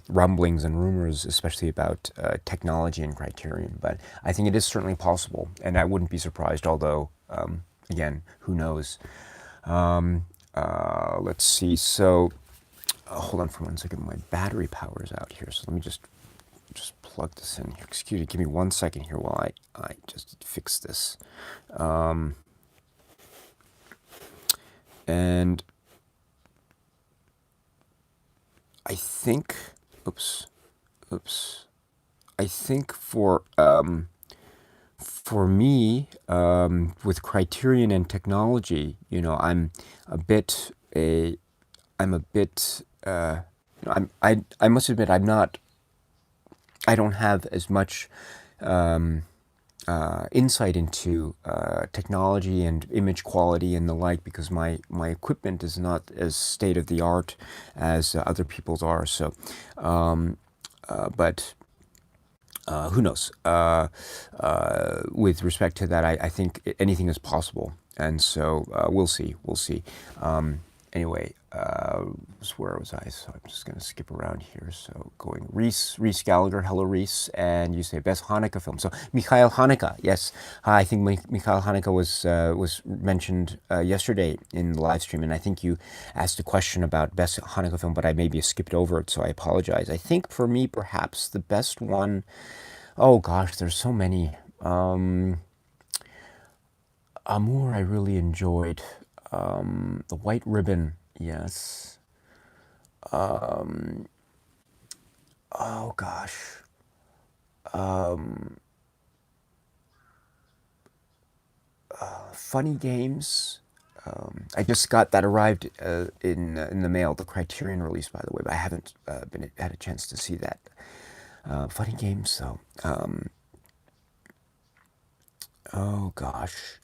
rumblings and rumors, especially about technology and Criterion. But I think it is certainly possible, and I wouldn't be surprised. Although, again, who knows? Let's see. So, hold on for 1 second. My battery power is out here, so let me just plug this in here. Excuse me. Give me 1 second here while I just fix this. And I think, I think for me, with Criterion and technology, I'm a bit, I must admit, I don't have as much insight into technology and image quality and the like, because my equipment is not as state of the art as other people's are. So, but who knows? With respect to that, I think anything is possible, and so we'll see. We'll see. Anyway, where was I? So I'm just going to skip around here. So going Reese Gallagher, hello Reese, and you say best Hanukkah film. So Mikhail Hanukkah, yes, I think Mikhail Hanukkah was mentioned yesterday in the live stream, and I think you asked a question about best Hanukkah film, but I maybe skipped over it, so I apologize. I think for me, perhaps the best one. Oh gosh, there's so many. Amour, I really enjoyed. The White Ribbon, yes. Oh gosh. Funny Games. I just got that arrived in the mail. The Criterion release, by the way, but I haven't had a chance to see that. Funny Games, though. Oh gosh.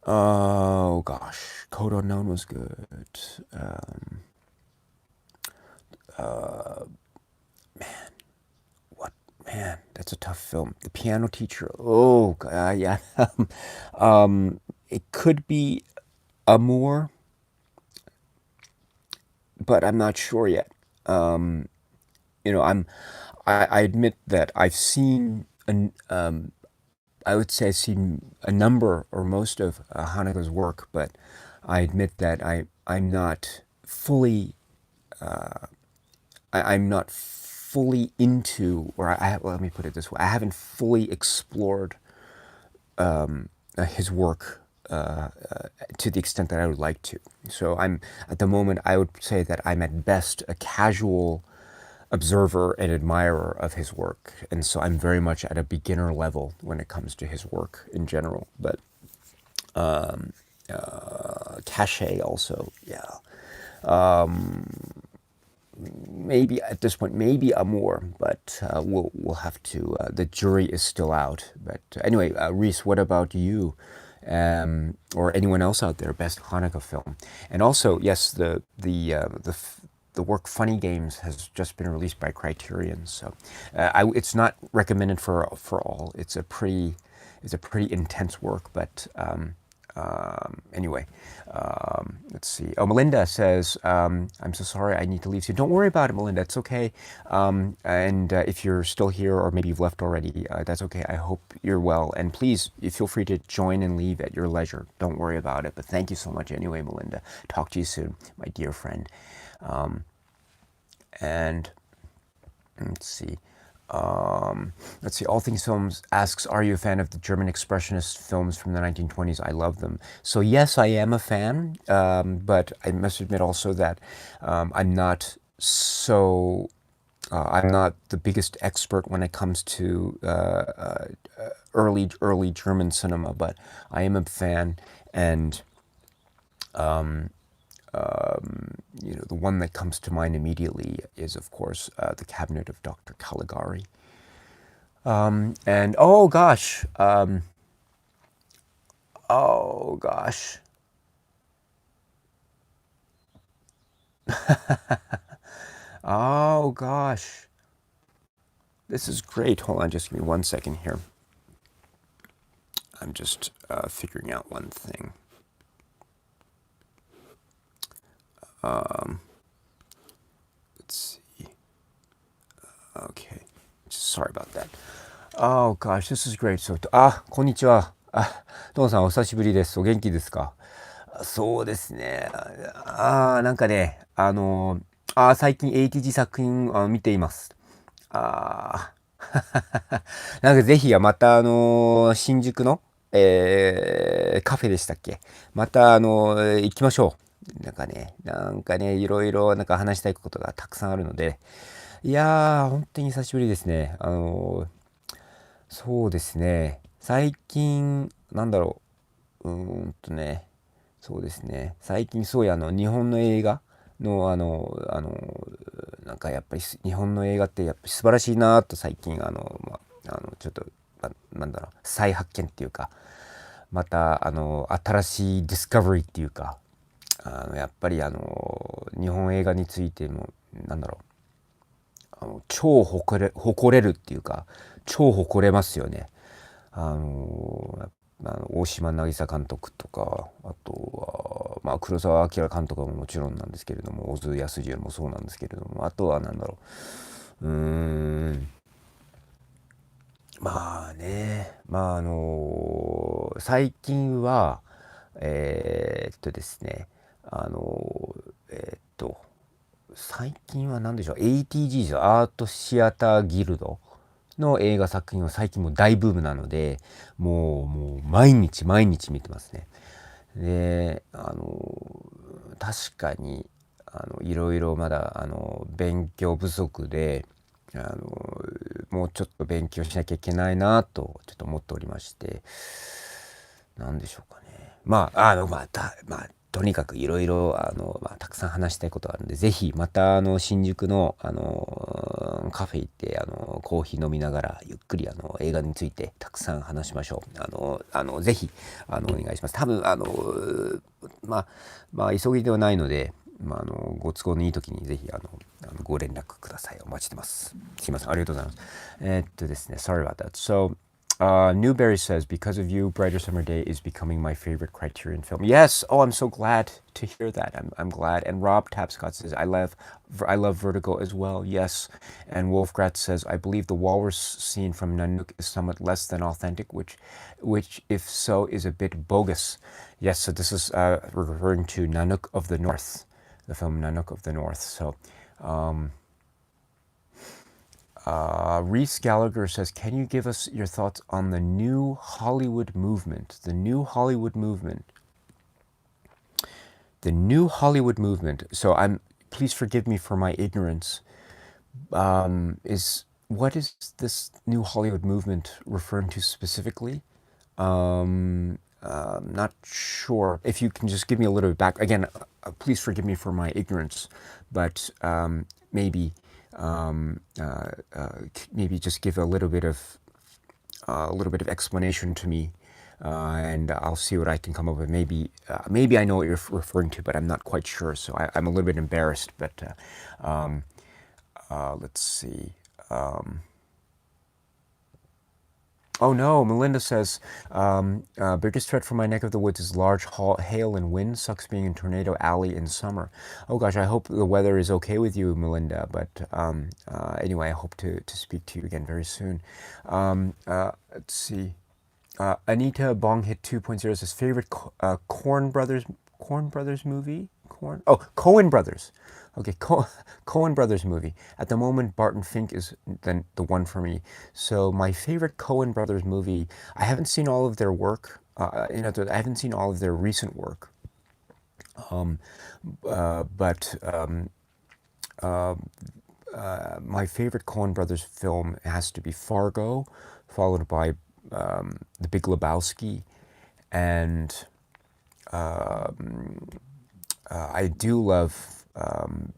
Oh gosh, Code Unknown was good. Um, uh, what man? That's a tough film. The Piano Teacher. Oh yeah. It could be Amour, but I'm not sure yet. Um, you know, I admit that I've seen an I would say I've seen a number or most of Haneke's work, but I admit that I'm not fully I'm not fully into, or well, let me put it this way: I haven't fully explored his work to the extent that I would like to. So I'm at the moment I would say that I'm at best a casual observer and admirer of his work, and so I'm very much at a beginner level when it comes to his work in general. But Cachet also, yeah. Maybe at this point, maybe Amour, but we'll have to. The jury is still out. But anyway, Reese, what about you, or anyone else out there? Best Hanukkah film, and also yes, the work Funny Games has just been released by Criterion, so it's not recommended for all. It's a pretty intense work, but anyway, let's see. Oh, Melinda says, I'm so sorry, I need to leave soon. Don't worry about it, Melinda. It's okay. And if you're still here or maybe you've left already, that's okay. I hope you're well. And please, feel free to join and leave at your leisure. Don't worry about it. But thank you so much anyway, Melinda. Talk to you soon, my dear friend. And let's see. Let's see. All Things Films asks, "Are you a fan of the German expressionist films from the 1920s? I love them." So yes, I am a fan, but I must admit also that I'm not so. I'm not the biggest expert when it comes to early German cinema, but I am a fan, and the one that comes to mind immediately is, of course, The Cabinet of Dr. Caligari. And oh gosh, oh gosh, oh gosh, this is great. Hold on, just give me 1 second here. I'm just figuring out one thing. Let's see. Okay, sorry about that. Oh gosh, this is great. So,こんにちは。トンさんお久しぶりです。お元気ですか？そうですね。なんかね、最近 ATG 作品見ています。あなんかぜひまた新宿の、カフェでしたっけ？また行きましょう。なんかね、いろいろなんか話したいことがたくさんあるので、いやー、本当に久しぶりですね。そうですね。最近、なんだろう。そうですね。最近そうや、日本の映画の、なんかやっぱり日本の映画ってやっぱり素晴らしいなと最近、ちょっと、なんだろう、再発見っていうか、また、新しいディスカバリーっていうか、やっぱり日本映画についても、なんだろ超誇れるっていうか、超誇れますよね。大島渚監督とか、あとは、黒澤明監督ももちろんなんですけれども、小津安二もそうなんですけれども、あとはなんだろう。まあね、最近は、ですね、あのえーっと、最近は何でしょう、ATG ですよ、アートシアターギルドの映画作品は最近もう大ブームなので、もう毎日毎日見てますね。で、確かに、いろいろまだ、勉強不足で、もうちょっと勉強しなきゃいけないなと、ちょっと思っておりまして、なんでしょうかね。とにかくいろいろたくさん話したいことがあるんで、ぜひまた新宿のカフェ行ってコーヒー飲みながらゆっくり映画についてたくさん話しましょう。ぜひお願いします。多分急ぎではないので、ご都合のいい時にぜひご連絡ください。お待ちしてます。すいません、ありがとうございます。ですね、sorry about that. Newberry says, because of you, Brighter Summer Day is becoming my favorite Criterion film. Yes. Oh, I'm so glad to hear that. I'm glad. And Rob Tapscott says, I love Vertigo as well. Yes. And Wolfgrat says, I believe the walrus scene from Nanook is somewhat less than authentic, which if so, is a bit bogus. Yes. So this is referring to Nanook of the North, the film Nanook of the North. Reese Gallagher says, can you give us your thoughts on the new Hollywood movement? The new Hollywood movement. So please forgive me for my ignorance. What is this new Hollywood movement referring to specifically? Not sure. If you can just give me a little bit back. Again, please forgive me for my ignorance, but maybe just give a little bit of explanation to me, and I'll see what I can come up with. Maybe I know what you're referring to, but I'm not quite sure. So I'm a little bit embarrassed. But let's see. Oh no, Melinda says, biggest threat from my neck of the woods is large hail and wind. Sucks being in Tornado Alley in summer. Oh gosh, I hope the weather is okay with you, Melinda. But anyway, I hope to speak to you again very soon. Let's see. Anita Bonghit 2.0 says, favorite Coen Brothers movie? Coen Brothers. Okay, Coen Brothers movie. At the moment, Barton Fink is the one for me. So my favorite Coen Brothers movie, I haven't seen all of their work. I haven't seen all of their recent work. But my favorite Coen Brothers film has to be Fargo, followed by The Big Lebowski, and I do love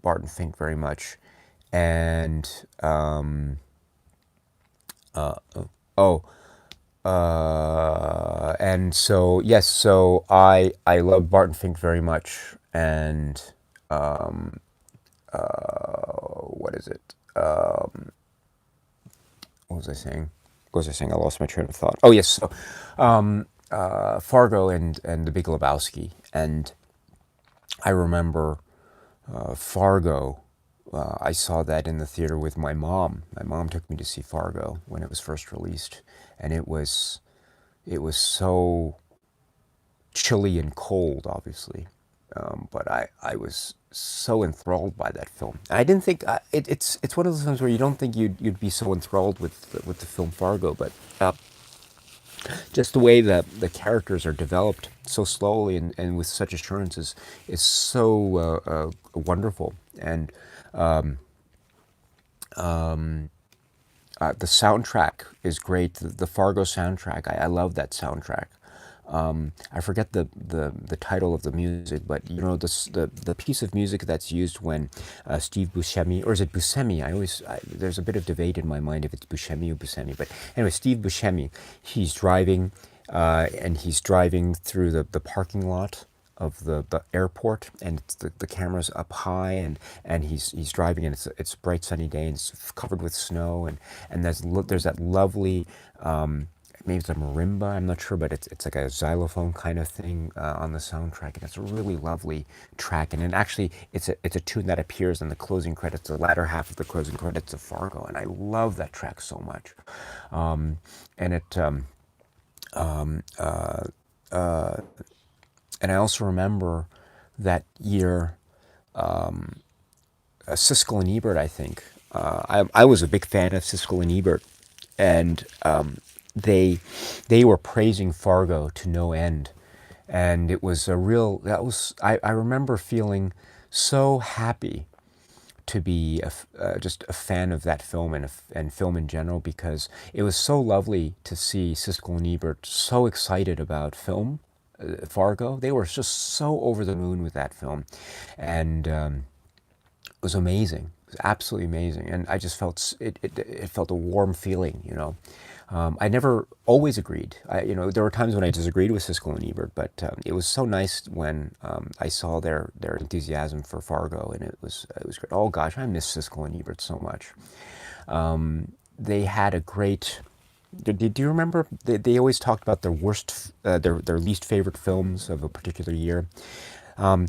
Barton Fink very much, and and so yes, so I love Barton Fink very much, and what is it? What was I saying? I lost my train of thought. Oh yes, so Fargo and The Big Lebowski, and I remember Fargo. I saw that in the theater with my mom. My mom took me to see Fargo when it was first released, and it was so chilly and cold, obviously. But I was so enthralled by that film. I didn't think it's one of those films where you don't think you'd be so enthralled with the film Fargo, but just the way that the characters are developed so slowly and with such assurance is so wonderful. And the soundtrack is great. The Fargo soundtrack, I love that soundtrack. I forget the title of the music, but the piece of music that's used when Steve Buscemi, or is it Buscemi? There's a bit of debate in my mind if it's Buscemi or Buscemi. But anyway, Steve Buscemi, he's driving and he's driving through the parking lot of the airport, and it's the camera's up high, and he's driving, and it's a bright sunny day, and it's covered with snow, and there's that lovely. Maybe it's a marimba, I'm not sure, but it's like a xylophone kind of thing on the soundtrack, and it's a really lovely track. And then actually, it's a tune that appears in the closing credits, the latter half of the closing credits of Fargo, and I love that track so much. And I also remember that year, Siskel and Ebert, I think. I was a big fan of Siskel and Ebert, and they were praising Fargo to no end, and it was I remember feeling so happy to be just a fan of that film and film in general, because it was so lovely to see Siskel and Ebert so excited about film Fargo. They were just so over the moon with that film, and it was amazing. It was absolutely amazing, and I just felt it felt a warm feeling, you know. I never always agreed. There were times when I disagreed with Siskel and Ebert, but it was so nice when I saw their enthusiasm for Fargo, and it was great. Oh gosh, I miss Siskel and Ebert so much. They had a great. Do you remember? They always talked about their worst, their least favorite films of a particular year. Um,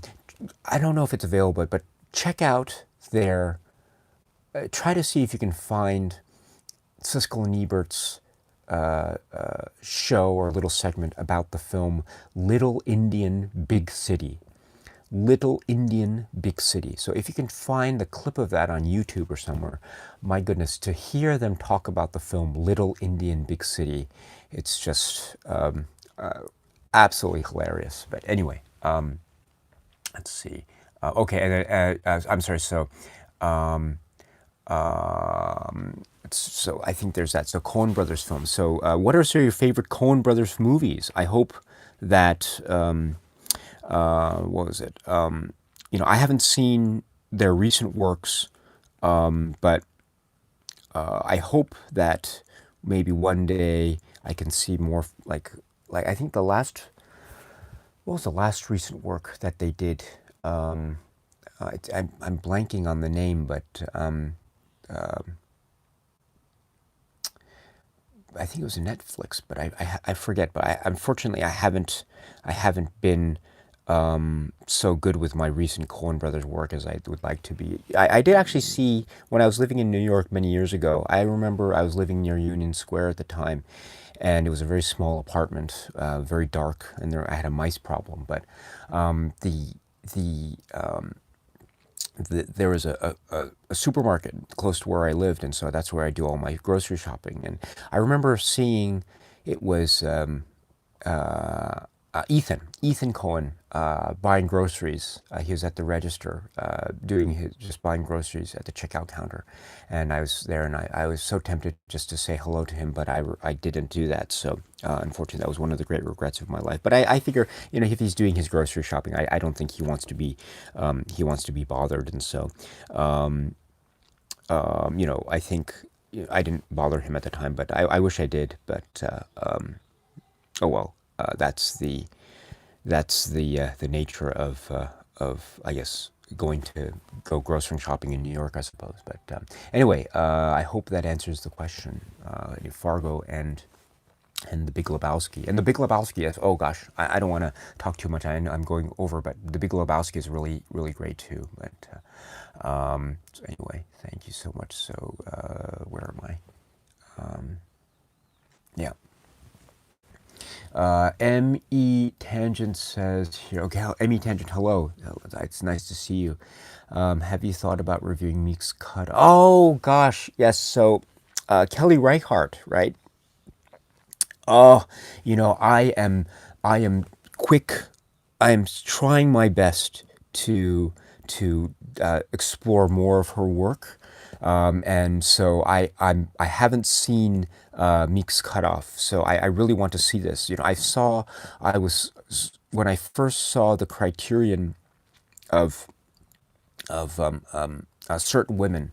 I don't know if it's available, but check out their. Try to see if you can find Siskel and Ebert's show or little segment about the film Little Indian Big City. Little Indian Big City. So if you can find the clip of that on YouTube or somewhere, my goodness, to hear them talk about the film Little Indian Big City, it's just absolutely hilarious. But anyway, let's see. Okay, and I'm sorry. Um, so I think there's that. So Coen Brothers films. So what are some of your favorite Coen Brothers movies? I hope that what was it? I haven't seen their recent works, but I hope that maybe one day I can see more like I think the last what was the last recent work that they did? I'm blanking on the name, but I think it was Netflix, but I forget. But unfortunately I haven't been so good with my recent Coen Brothers work as I would like to be. I did actually see when I was living in New York many years ago. I remember I was living near Union Square at the time, and it was a very small apartment, very dark, and I had a mice problem. But the the there was a supermarket close to where I lived, and so that's where I do all my grocery shopping. And I remember seeing it was Ethan Cohen buying groceries. He was at the register doing his just buying groceries at the checkout counter, and I was there, and I was so tempted just to say hello to him, but I didn't do that. So unfortunately, that was one of the great regrets of my life. But I figure if he's doing his grocery shopping, I don't think he wants to be bothered, and so I think I didn't bother him at the time, but I wish I did. But oh well, that's the nature of I guess go grocery shopping in New York, I suppose. But anyway, I hope that answers the question. Fargo and The Big Lebowski. And The Big Lebowski is, oh gosh, I don't want to talk too much. I know I'm going over, but The Big Lebowski is really, really great too. But so anyway, thank you so much. So where am I? Yeah. M.E. Tangent says here, okay, M.E. Tangent, hello. It's nice to see you. Have you thought about reviewing Meek's Cut? Oh, gosh, yes. So, Kelly Reichardt, right? Oh, I am quick. I am trying my best to explore more of her work, and so I haven't seen Meek's Cutoff, so I really want to see this. I was when I first saw the criterion of certain women,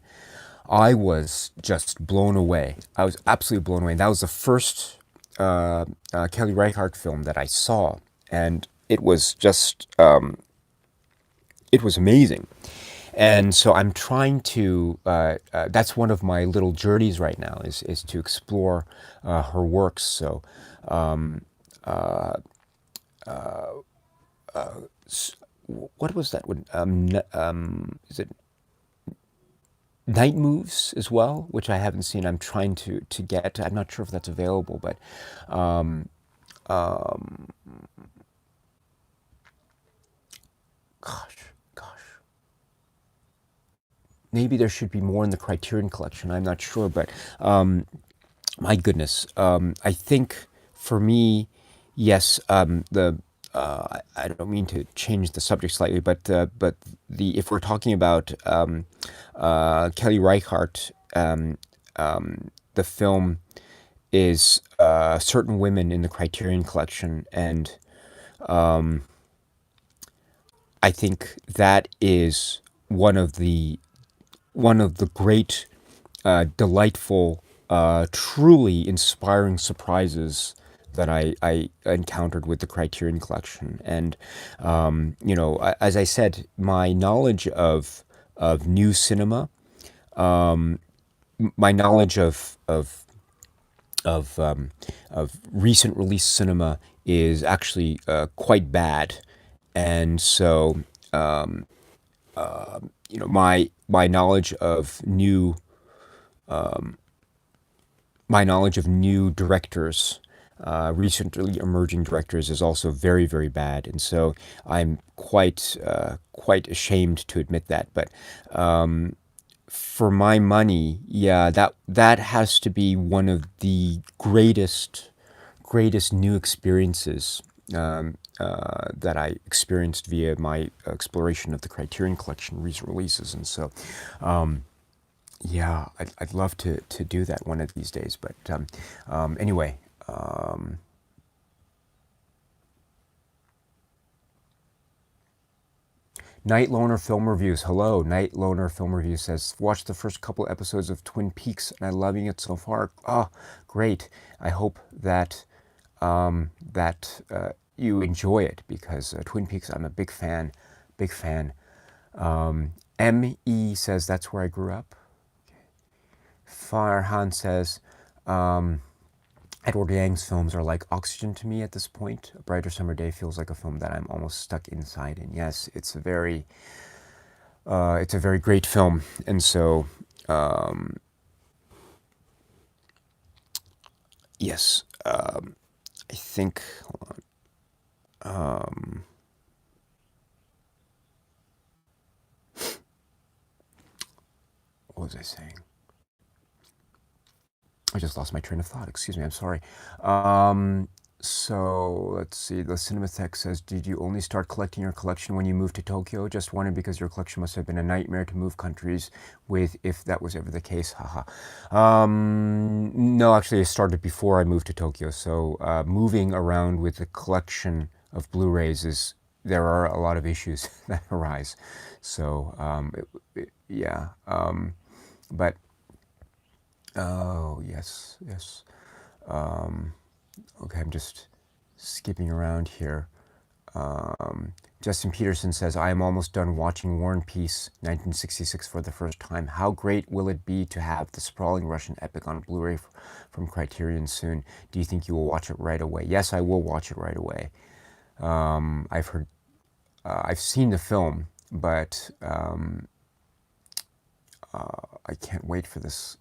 I was just blown away. I was absolutely blown away. That was the first Kelly Reichardt film that I saw, and it was just it was amazing. And so I'm trying to. That's one of my little journeys right now is to explore her works. So, what was that one? Is it Night Moves as well, which I haven't seen. I'm trying to get. I'm not sure if that's available, but gosh, gosh, maybe there should be more in the Criterion Collection. I'm not sure, but my goodness, I think for me, yes, I don't mean to change the subject slightly, but if we're talking about Kelly Reichardt, the film is certain women in the Criterion Collection, and I think that is one of the great, delightful, truly inspiring surprises that I encountered with the Criterion Collection. And as I said, my knowledge of new cinema, my knowledge of recent release cinema is actually quite bad, and so my knowledge of new directors, recently emerging directors, is also very, very bad, and so I'm quite ashamed to admit that. But for my money, yeah, that has to be one of the greatest new experiences that I experienced via my exploration of the Criterion Collection recent releases, and so yeah, I'd love to do that one of these days. But anyway, Night Loner Film Reviews. Hello, Night Loner Film Reviews says, watched the first couple episodes of Twin Peaks and I'm loving it so far. Oh, great. I hope that you enjoy it, because Twin Peaks, I'm a big fan, big fan. M.E. says, that's where I grew up. Farhan says, Edward Yang's films are like oxygen to me at this point. A Brighter Summer Day feels like a film that I'm almost stuck inside in. Yes, it's a very great film, and so yes, I think. Hold on. What was I saying? I just lost my train of thought. Excuse me. I'm sorry. So let's see. The Cinematheque says, did you only start collecting your collection when you moved to Tokyo? Just wondering, because your collection must have been a nightmare to move countries with, if that was ever the case. Haha. No, actually, I started before I moved to Tokyo. So moving around with the collection of Blu-rays there are a lot of issues that arise. So yeah. But oh, yes, yes. Okay, I'm just skipping around here. Justin Peterson says, I am almost done watching War and Peace 1966 for the first time. How great will it be to have the sprawling Russian epic on Blu-ray from Criterion soon? Do you think you will watch it right away? Yes, I will watch it right away. I've seen the film, but I can't wait for this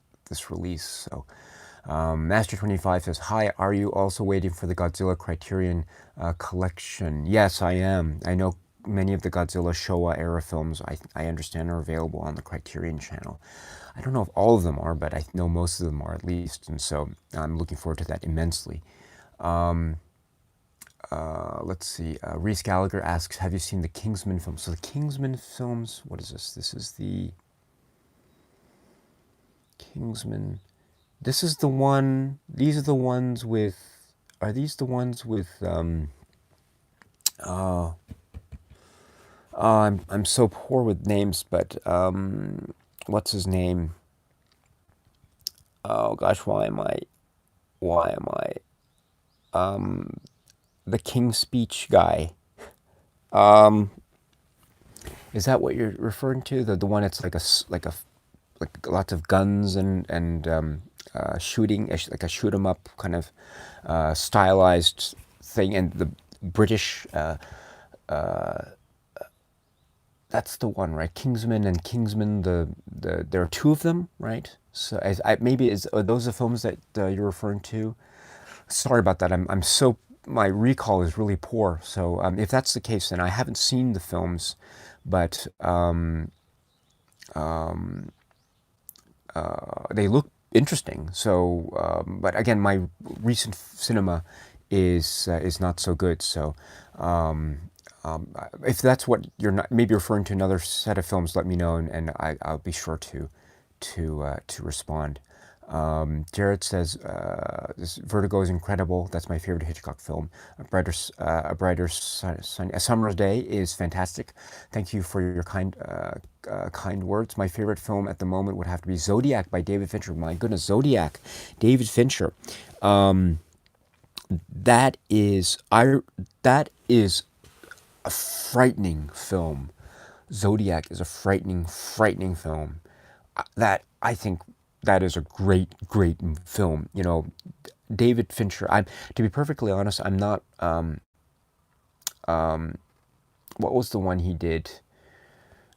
release. So Master25 says, hi, are you also waiting for the Godzilla Criterion collection? Yes, I am. I know many of the Godzilla Showa era films, I understand, are available on the Criterion channel. I don't know if all of them are, but I know most of them are, at least, and so I'm looking forward to that immensely. Let's see. Reese Gallagher asks, have you seen the Kingsman films? So the Kingsman films, what is this? This is the Kingsman. This is the one. These are the ones with. Are these the ones with? I'm so poor with names, but what's his name? Oh gosh, why am I? The King's Speech guy. Is that what you're referring to? The one that's like lots of guns and shooting, like a shoot 'em up kind of stylized thing, and the British. That's the one, right? Kingsman and Kingsman. There are two of them, right? So are those the films that you're referring to? Sorry about that. My recall is really poor. So if that's the case, then I haven't seen the films, but they look interesting. So, but again, my recent cinema is not so good. So, if that's what you're not, maybe referring to another set of films, let me know, and I'll be sure to respond. Jared says, this Vertigo is incredible. That's my favorite Hitchcock film. A Summer's Day is fantastic. Thank you for your kind words. My favorite film at the moment would have to be Zodiac by David Fincher. My goodness, Zodiac, David Fincher. That is that is a frightening film. Zodiac is a frightening film. That I think that is a great film. You know, David Fincher. I'm to be perfectly honest. I'm not. What was the one he did?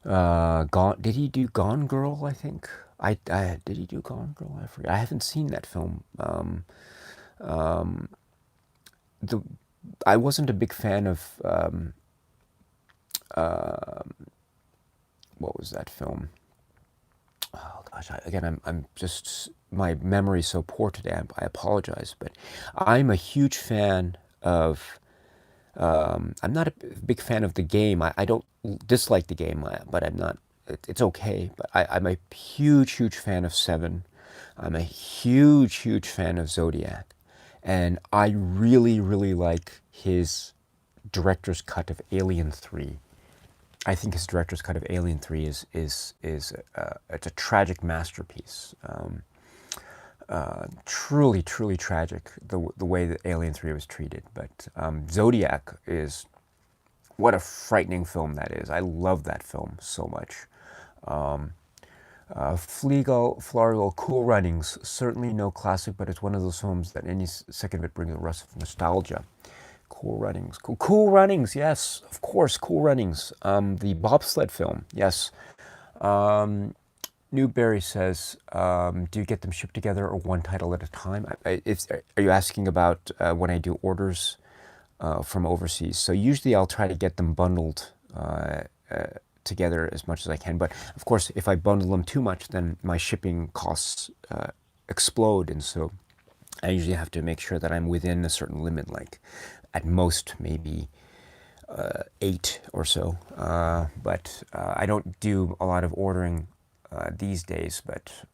Gone. Did he do Gone Girl? I think. I did he do Gone Girl? I forget. I haven't seen that film. The I wasn't a big fan of what was that film? Oh gosh, I'm just my memory's so poor today. I apologize, but I'm a huge fan of. I'm not a big fan of the game. I don't dislike the game, but I'm not. It's okay, but I'm a huge fan of Seven. I'm a huge fan of Zodiac, and I really like his director's cut of Alien 3. I think his director's cut of Alien 3 is it's a tragic masterpiece. Truly tragic the way that Alien 3 was treated. But Zodiac is what a frightening film that is. I love that film so much. Fargo, Cool Runnings, certainly no classic, but it's one of those films that any second of it brings a rush of nostalgia. Cool Runnings, Cool Runnings, yes, of course, Cool Runnings. The bobsled film, yes. Newberry says, do you get them shipped together or one title at a time? Are you asking about when I do orders from overseas? So usually I'll try to get them bundled together as much as I can. But of course, if I bundle them too much, then my shipping costs explode. And so I usually have to make sure that I'm within a certain limit, like at most maybe 8 or so. But I don't do a lot of ordering these days. But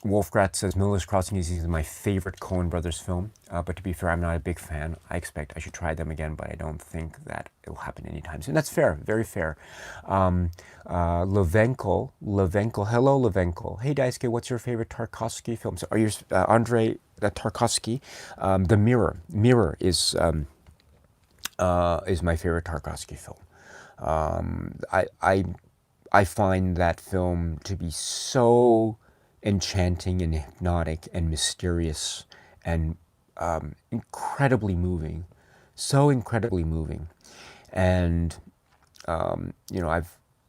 Wolfgrat says Miller's Crossing is my favorite Coen Brothers film. But to be fair, I'm not a big fan. I expect I should try them again, but I don't think that it will happen anytime soon. That's fair, very fair. Levenko, hello Levenko. Hey Daisuke, what's your favorite Tarkovsky film? So are you Andrei Tarkovsky? The Mirror is my favorite Tarkovsky film. I find that film to be so enchanting and hypnotic and mysterious and incredibly moving, so incredibly moving. And you know,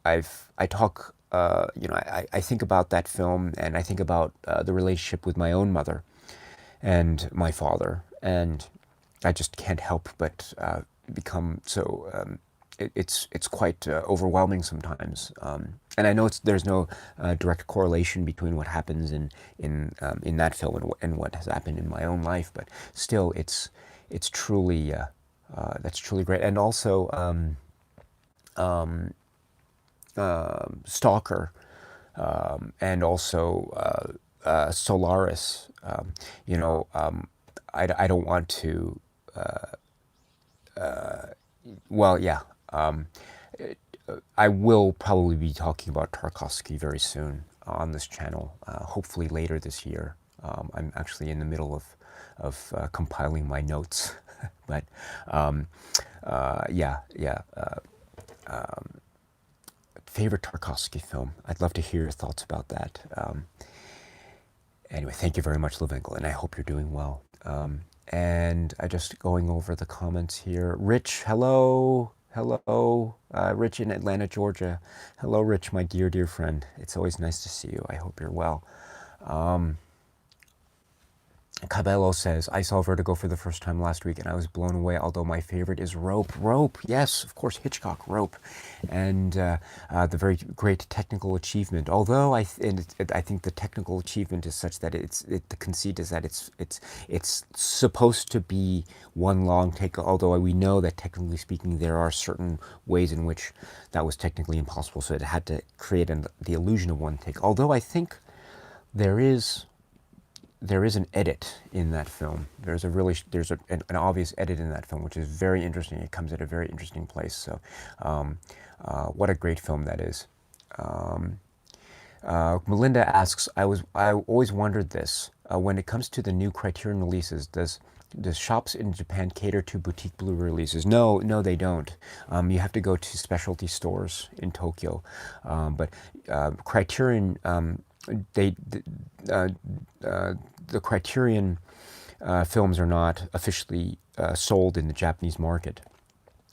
I talk, you know, I think about that film, and I think about the relationship with my own mother and my father, and I just can't help but become so. It's quite overwhelming sometimes, and I know there's no direct correlation between what happens in that film and what has happened in my own life, but still, it's truly that's truly great. And also Stalker, and also Solaris. You know, I don't want to. Well, yeah. I will probably be talking about Tarkovsky very soon on this channel, hopefully later this year. I'm actually in the middle of compiling my notes, but yeah. Favorite Tarkovsky film? I'd love to hear your thoughts about that. Anyway, thank you very much, Levinkel, and I hope you're doing well. And I just going over the comments here. Rich, hello. Rich in Atlanta, Georgia. Hello, Rich, my dear friend. It's always nice to see you. I hope you're well. Cabello says, I saw Vertigo for the first time last week and I was blown away, although my favorite is Rope, yes, of course, Hitchcock, Rope. And the very great technical achievement. Although I think the technical achievement is such that the conceit is that it's supposed to be one long take, although we know that technically speaking there are certain ways in which that was technically impossible, so it had to create the illusion of one take. Although I think there is an edit in that film. An obvious edit in that film, which is very interesting. It comes at a very interesting place. So, what a great film that is. Um, Melinda asks, I always wondered this. When it comes to the new Criterion releases, does shops in Japan cater to boutique Blu-ray releases? No, no, they don't. You have to go to specialty stores in Tokyo. But Criterion, they, uh, the Criterion films are not officially sold in the Japanese market.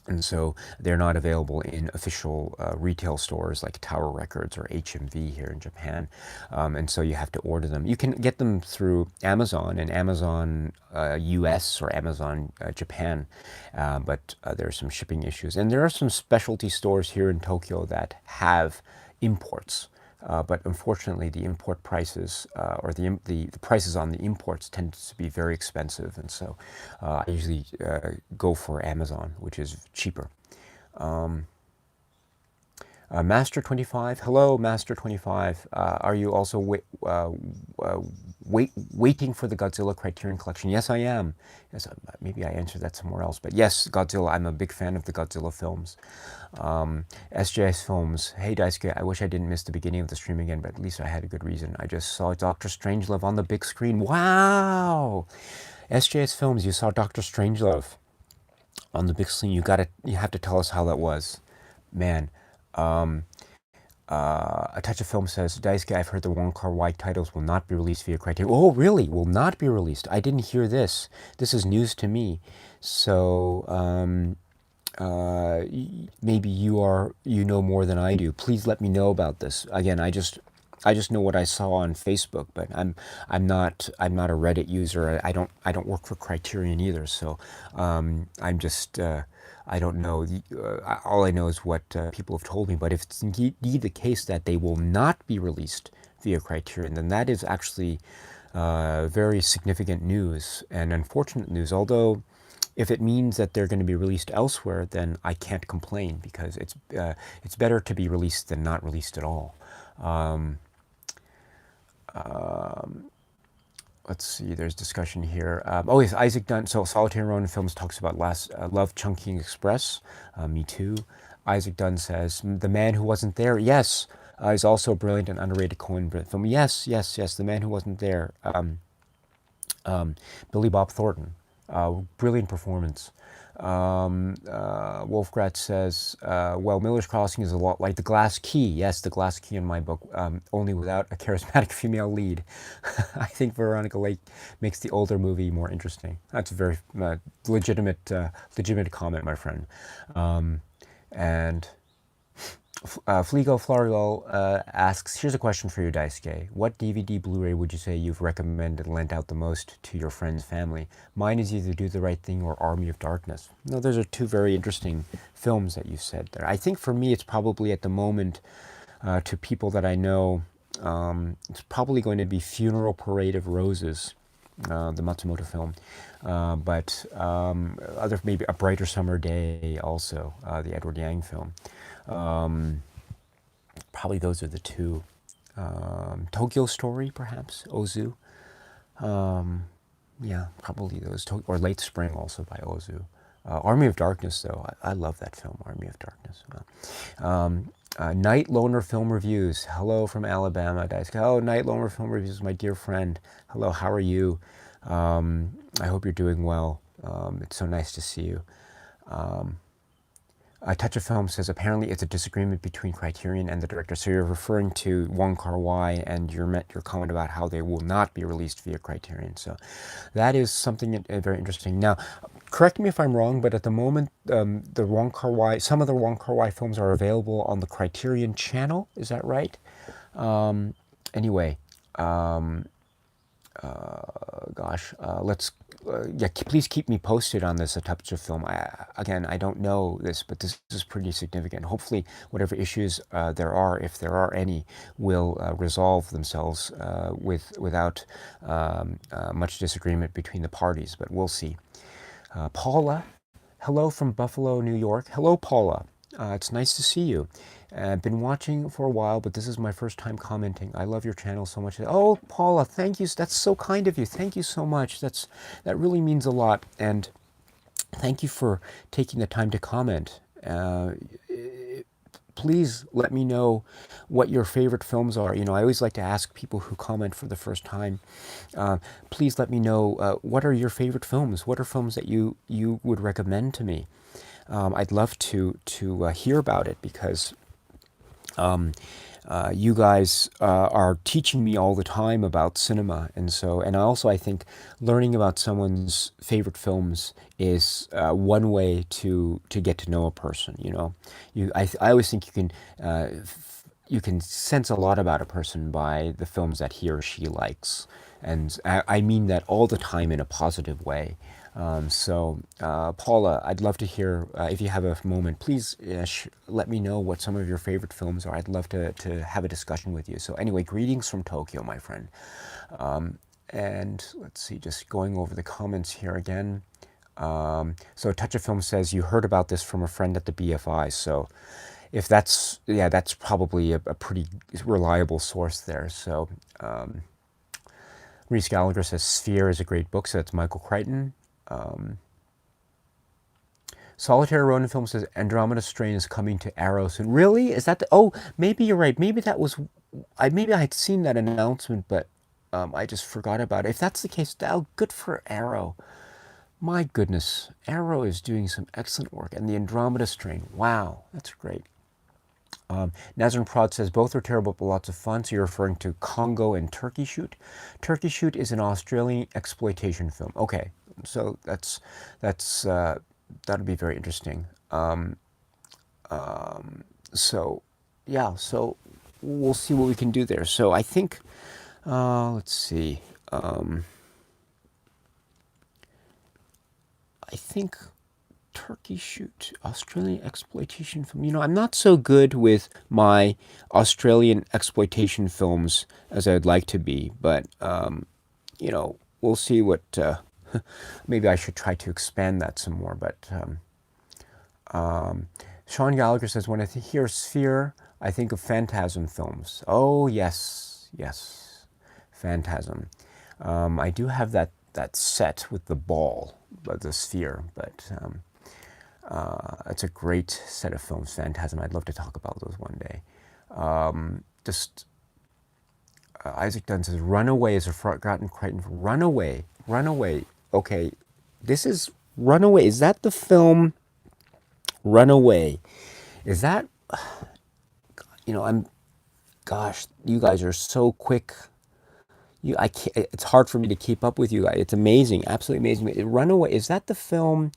And so they're not available in official retail stores like Tower Records or HMV here in Japan. And so you have to order them. You can get them through Amazon and Amazon US or Amazon Japan, but there are some shipping issues. And there are some specialty stores here in Tokyo that have imports. But unfortunately, the import prices or the prices on the imports tend to be very expensive, and so I usually go for Amazon, which is cheaper. Um, Master 25, hello, Master 25. Are you also waiting for the Godzilla Criterion Collection? Yes, I am. Yes, maybe I answered that somewhere else, but yes, Godzilla. I'm a big fan of the Godzilla films. SJS Films. Hey, Daisuke, I wish I didn't miss the beginning of the stream again, but at least I had a good reason. I just saw Doctor Strangelove on the big screen. Wow! SJS Films, you saw Doctor Strangelove on the big screen. You have to tell us how that was. Man, A Touch of Film says, Daisuke, I've heard the Wong Kar-wai titles will not be released via Criterion. Oh, really? Will not be released? I didn't hear this. This is news to me. So, maybe you know more than I do. Please let me know about this. Again, I just know what I saw on Facebook, but I'm not a Reddit user. I don't work for Criterion either. So I'm just I don't know. All I know is what people have told me. But if it's indeed the case that they will not be released via Criterion, then that is actually very significant news and unfortunate news. Although, if it means that they're going to be released elsewhere, then I can't complain because it's better to be released than not released at all. Um, let's see, there's discussion here. Oh, yes, Isaac Dunn. So Solitary Ronin Films talks about Love Chungking Express. Me too. Isaac Dunn says, The Man Who Wasn't There, yes, is also a brilliant and underrated Coen film. Yes, yes, yes, The Man Who Wasn't There. Billy Bob Thornton. Brilliant performance. Wolfgrat says, well, Miller's Crossing is a lot like The Glass Key. Yes, The Glass Key in my book, only without a charismatic female lead. I think Veronica Lake makes the older movie more interesting. That's a very legitimate comment, my friend. And Fligo Florial asks, here's a question for you, Daisuke. What DVD Blu-ray would you say you've recommended and lent out the most to your friends' family? Mine is either Do the Right Thing or Army of Darkness. No, those are two very interesting films that you said there. I think for me, it's probably at the moment, to people that I know, it's probably going to be Funeral Parade of Roses, the Matsumoto film. But maybe A Brighter Summer Day also, the Edward Yang film. Probably those are the two. Tokyo Story, perhaps, Ozu. Yeah, probably those. Or Late Spring, also by Ozu. Army of Darkness, though. I love that film, Army of Darkness. Night Loner Film Reviews. Hello from Alabama. Oh, Night Loner Film Reviews, my dear friend. Hello, how are you? I hope you're doing well. It's so nice to see you. A Touch of Film says, apparently it's a disagreement between Criterion and the director. So you're referring to Wong Kar-wai and your comment about how they will not be released via Criterion. So that is something very interesting. Now, correct me if I'm wrong, but at the moment, some of the Wong Kar-wai films are available on the Criterion channel. Is that right? Anyway, please keep me posted on this A Touch of Film. Again, I don't know this, but this is pretty significant. Hopefully, whatever issues there are, if there are any, will resolve themselves without much disagreement between the parties, but we'll see. Paula, hello from Buffalo, New York. Hello, Paula. It's nice to see you. I've been watching for a while, but this is my first time commenting. I love your channel so much. Oh, Paula, thank you. That's so kind of you. Thank you so much. That really means a lot. And thank you for taking the time to comment. Please let me know what your favorite films are. You know, I always like to ask people who comment for the first time, uh, please let me know what are your favorite films? What are films that you would recommend to me? I'd love to hear about it because you guys are teaching me all the time about cinema, and also I think learning about someone's favorite films is one way to get to know a person. You know, I always think you can sense a lot about a person by the films that he or she likes, and I mean that all the time in a positive way. Paula, I'd love to hear, if you have a moment, please let me know what some of your favorite films are. I'd love to have a discussion with you. So anyway, greetings from Tokyo, my friend. And let's see, just going over the comments here again. So Touch of Film says, you heard about this from a friend at the BFI. So if that's, yeah, that's probably a pretty reliable source there. So Reese Gallagher says, Sphere is a great book. So that's Michael Crichton. Solitary Ronin Film says Andromeda Strain is coming to Arrow soon. Really? Is that the, oh, maybe you're right. Maybe that was, maybe I had seen that announcement, but I just forgot about it. If that's the case, oh, good for Arrow. My goodness, Arrow is doing some excellent work. And the Andromeda Strain, wow, that's great. Nazarene Prod says both are terrible but lots of fun. So you're referring to Congo and Turkey Shoot. Turkey Shoot is an Australian exploitation film. Okay, so that'll be very interesting. So yeah, so we'll see what we can do there. So I think let's see. I think Turkey Shoot, Australian exploitation film. You know, I'm not so good with my Australian exploitation films as I'd like to be, but you know, we'll see what. Maybe I should try to expand that some more. But Sean Gallagher says, when I hear Sphere, I think of Phantasm films. Oh yes, yes, Phantasm. I do have that set with the ball, the Sphere, but. It's a great set of films, Phantasm. I'd love to talk about those one day. Isaac Dunn says, Runaway is a forgotten Crichton. Runaway. Okay, this is Runaway. Is that the film Runaway? Is that, you know, gosh, you guys are so quick. I can't, it's hard for me to keep up with you guys. It's amazing, absolutely amazing. Runaway, is that the film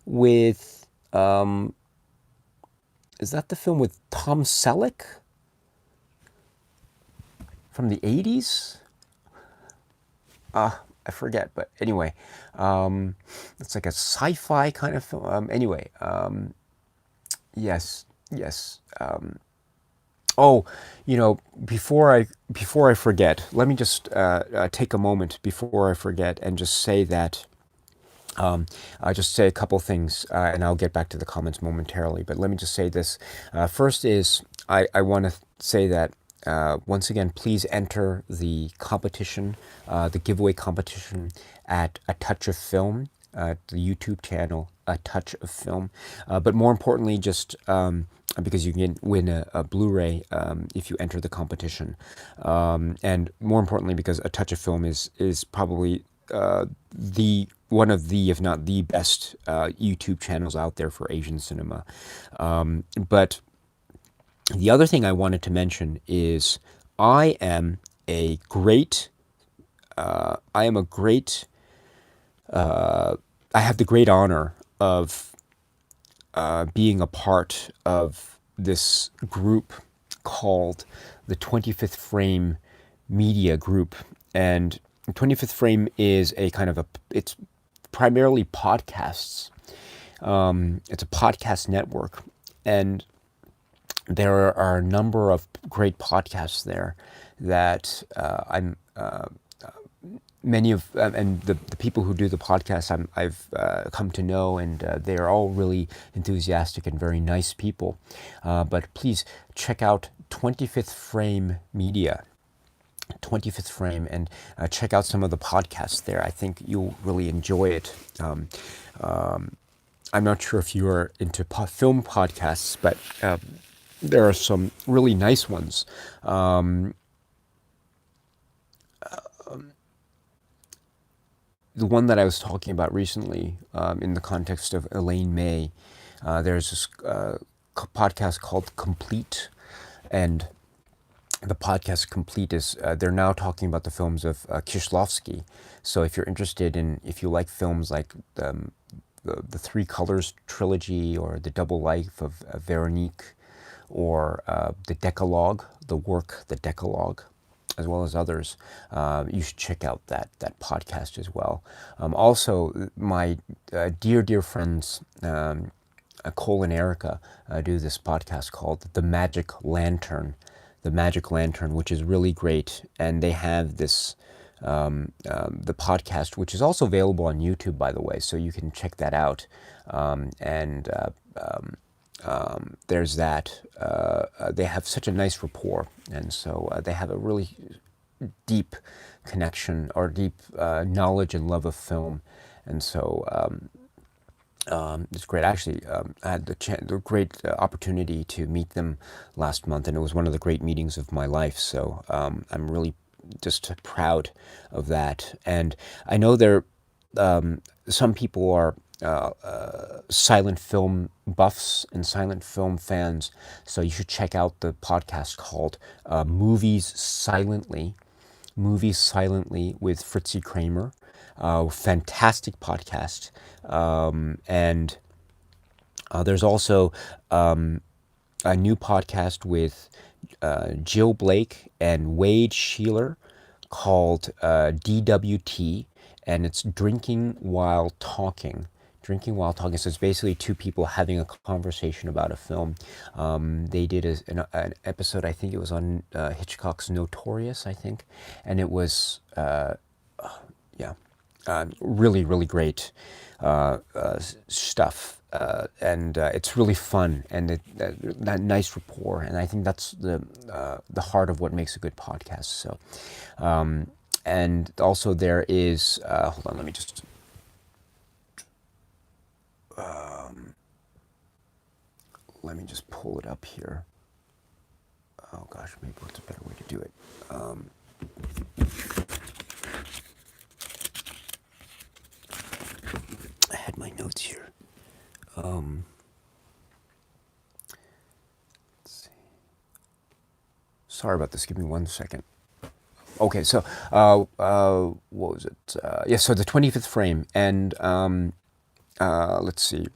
with, is that the film with Tom Selleck from the 80s? I forget, but anyway, it's like a sci-fi kind of film. Yes. Oh, you know, before I forget, let me just take a moment before I forget and just say that. I'll just say a couple things, and I'll get back to the comments momentarily. But let me just say this. First is I want to say that once again, please enter the competition, the giveaway competition at A Touch of Film, the YouTube channel, A Touch of Film. But more importantly, just because you can win a Blu-ray if you enter the competition, and more importantly, because A Touch of Film is probably the one of the, if not the best YouTube channels out there for Asian cinema. But the other thing I wanted to mention is I am a great, I have the great honor of being a part of this group called the 25th Frame Media Group. And 25th Frame is a kind of it's primarily podcasts. It's a podcast network. And there are a number of great podcasts there that many of and the people who do the podcast I've come to know, and they are all really enthusiastic and very nice people. But please check out 25th Frame Media, 25th Frame, and check out some of the podcasts there. I think you'll really enjoy it. I'm not sure if you are into film podcasts, but there are some really nice ones. The one that I was talking about recently, in the context of Elaine May, there's this podcast called Complete, and the podcast Complete is they're now talking about the films of Kieślowski. So if you're interested in, if you like films like the Three Colors trilogy, or The Double Life of Veronique, or the Decalogue, the Decalogue, as well as others, you should check out that podcast as well. Also, my dear friends Cole and Erica do this podcast called The Magic Lantern, which is really great, and they have this the podcast, which is also available on YouTube, by the way, so you can check that out. And there's that. They have such a nice rapport, and so they have a really deep connection, or deep knowledge and love of film, and so it's great. Actually, I had the great opportunity to meet them last month, and it was one of the great meetings of my life. So I'm really just proud of that. And I know there some people are silent film buffs and silent film fans, so you should check out the podcast called Movies Silently with Fritzy Kramer. Fantastic podcast. And there's also a new podcast with Jill Blake and Wade Sheeler called DWT, and it's Drinking While Talking. Drinking While Talking. So it's basically two people having a conversation about a film. They did an episode, I think it was on Hitchcock's Notorious, I think, and it was, really, really great stuff. And it's really fun, and that nice rapport, and I think that's the heart of what makes a good podcast. So, and also there is hold on, let me just pull it up here. Oh gosh, maybe what's a better way to do it? I had my notes here. Let's see. Sorry about this. Give me 1 second. Okay, so what was it? Yeah, so the 25th Frame, and let's see.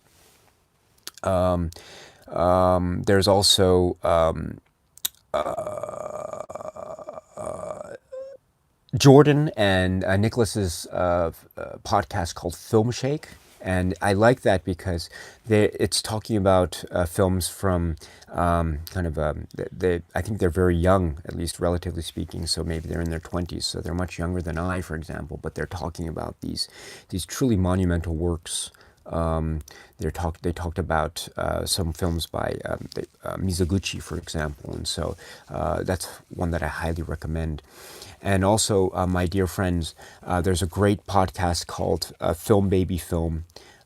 There's also Jordan and Nicholas's podcast called Film Shake. And I like that because it's talking about films from I think they're very young, at least relatively speaking. So maybe they're in their 20s, so they're much younger than I, for example. But they're talking about these truly monumental works. They talked about some films by Mizoguchi, for example, and so that's one that I highly recommend. And also, my dear friends, there's a great podcast called Film Baby Film.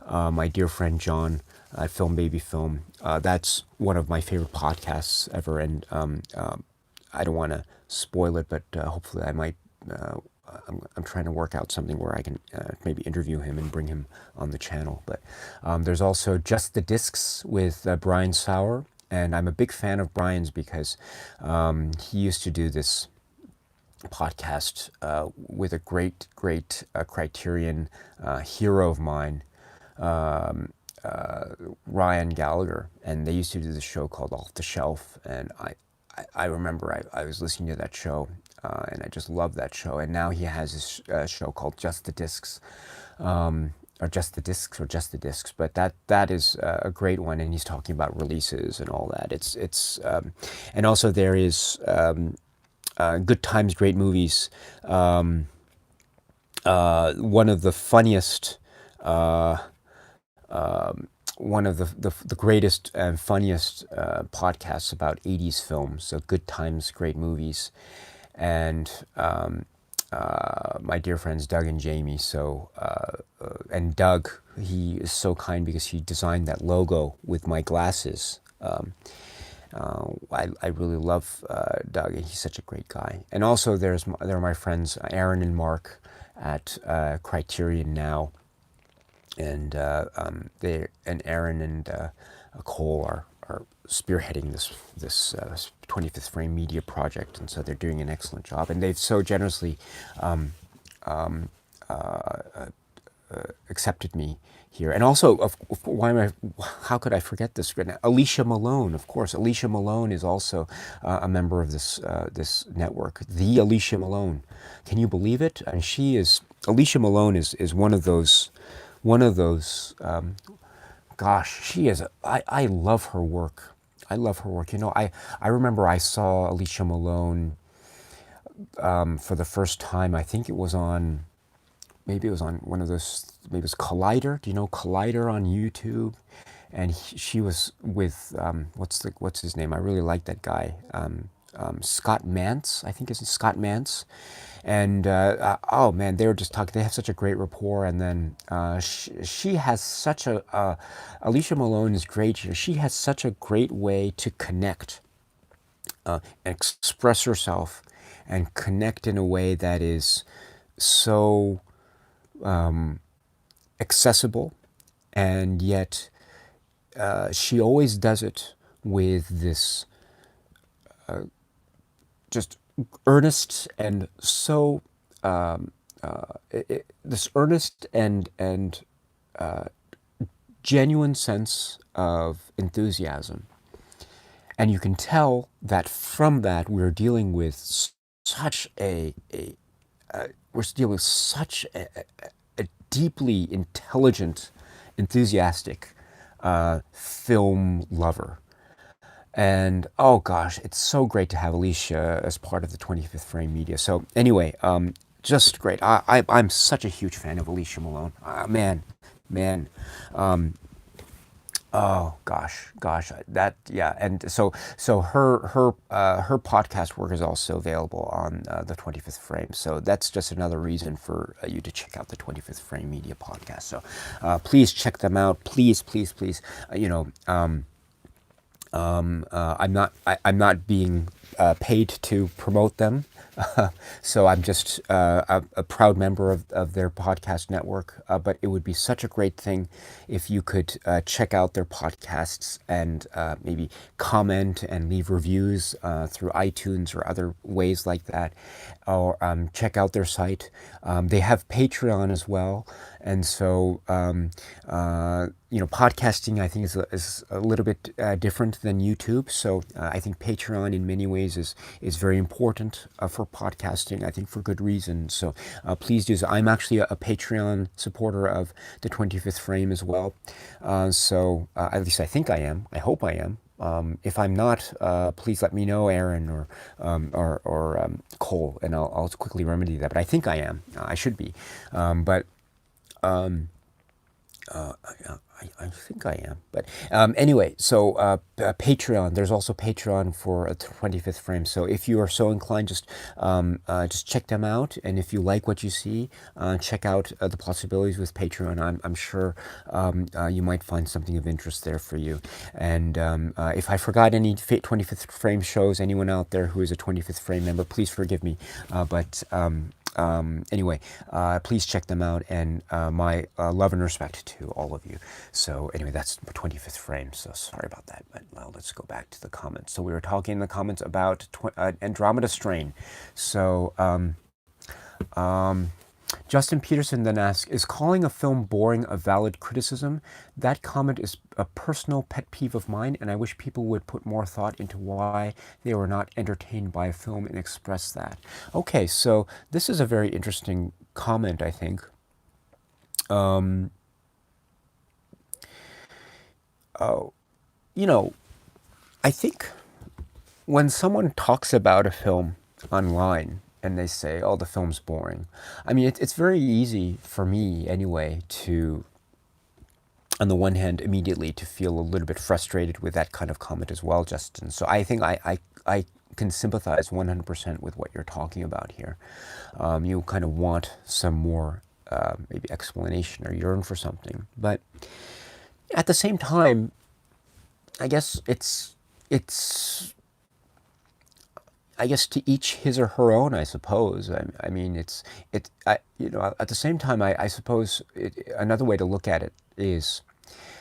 My dear friend John, Film Baby Film. That's one of my favorite podcasts ever, and I don't want to spoil it, but hopefully I might. I'm trying to work out something where I can maybe interview him and bring him on the channel. But there's also Just the Discs with Brian Sauer, and I'm a big fan of Brian's because he used to do this podcast with a great Criterion hero of mine, Ryan Gallagher, and they used to do this show called Off the Shelf, and I remember I was listening to that show, and I just loved that show. And now he has this show called Just the Discs, or Just the Discs. But that is a great one, and he's talking about releases and all that. It's and also there is Good Times, Great Movies. one of the funniest, uh, one of the greatest and funniest podcasts about 80s films, so Good Times, Great Movies, and my dear friends Doug and Jamie. And Doug, he is so kind because he designed that logo with my glasses. I really love Doug, and he's such a great guy. And also, there are my friends Aaron and Mark at Criterion Now, and Aaron and Cole are spearheading this 25th Frame Media project, and so they're doing an excellent job. And they've so generously accepted me here. And also, how could I forget this right now? Alicia Malone, of course. Alicia Malone is also a member of this network. The Alicia Malone. Can you believe it? And Alicia Malone is one of those. Gosh, she is. I love her work. I love her work. I remember I saw Alicia Malone for the first time. I think it was on. Maybe it was on one of those. Maybe it was Collider. Do you know Collider on YouTube? And she was with what's his name? I really like that guy. Scott Mance, I think, is Scott Mance. And oh man, they were just talking. They have such a great rapport. And then she has such Alicia Malone is great here. She has such a great way to connect, express herself, and connect in a way that is so accessible, and yet she always does it with this just earnest and so this earnest and genuine sense of enthusiasm. And you can tell that from that we're dealing with such a deeply intelligent, enthusiastic film lover. And oh gosh, it's so great to have Alicia as part of the 25th Frame Media. So anyway, just great. I'm such a huge fan of Alicia Malone. Man. Oh gosh, that yeah, and so her podcast work is also available on the 25th Frame. So that's just another reason for you to check out the 25th Frame Media podcast. So please check them out. Please. I'm not being paid to promote them, so I'm just a proud member of their podcast network. But it would be such a great thing if you could check out their podcasts and maybe comment and leave reviews through iTunes or other ways like that, or check out their site. They have Patreon as well, and so podcasting, I think, is a little bit different than YouTube. So I think Patreon in many ways is very important for podcasting, I think for good reason. So please do so. I'm actually a Patreon supporter of the 25th Frame as well. So at least I think I am. I hope I am. If I'm not, please let me know, Aaron or Cole, and I'll quickly remedy that. But I think I am. I should be. But I think I am. But anyway, so Patreon. There's also Patreon for a 25th Frame. So if you are so inclined, just check them out. And if you like what you see, check out the possibilities with Patreon. I'm sure you might find something of interest there for you. And if I forgot any 25th Frame shows, anyone out there who is a 25th Frame member, please forgive me. Anyway, please check them out, and my love and respect to all of you. So anyway, that's 25th Frame, so sorry about that, but well, let's go back to the comments. So we were talking in the comments about Andromeda Strain. So Justin Peterson then asks, is calling a film boring a valid criticism? That comment is a personal pet peeve of mine, and I wish people would put more thought into why they were not entertained by a film and express that. Okay, so this is a very interesting comment, I think. I think when someone talks about a film online, and they say, "Oh, the film's boring." I mean, it's very easy for me anyway to, on the one hand, immediately to feel a little bit frustrated with that kind of comment as well, Justin. So I think I can sympathize 100% with what you're talking about here. You kind of want some more maybe explanation or yearn for something, but at the same time, I guess it's I guess to each his or her own, I suppose. I mean, you know, at the same time, I suppose another way to look at it is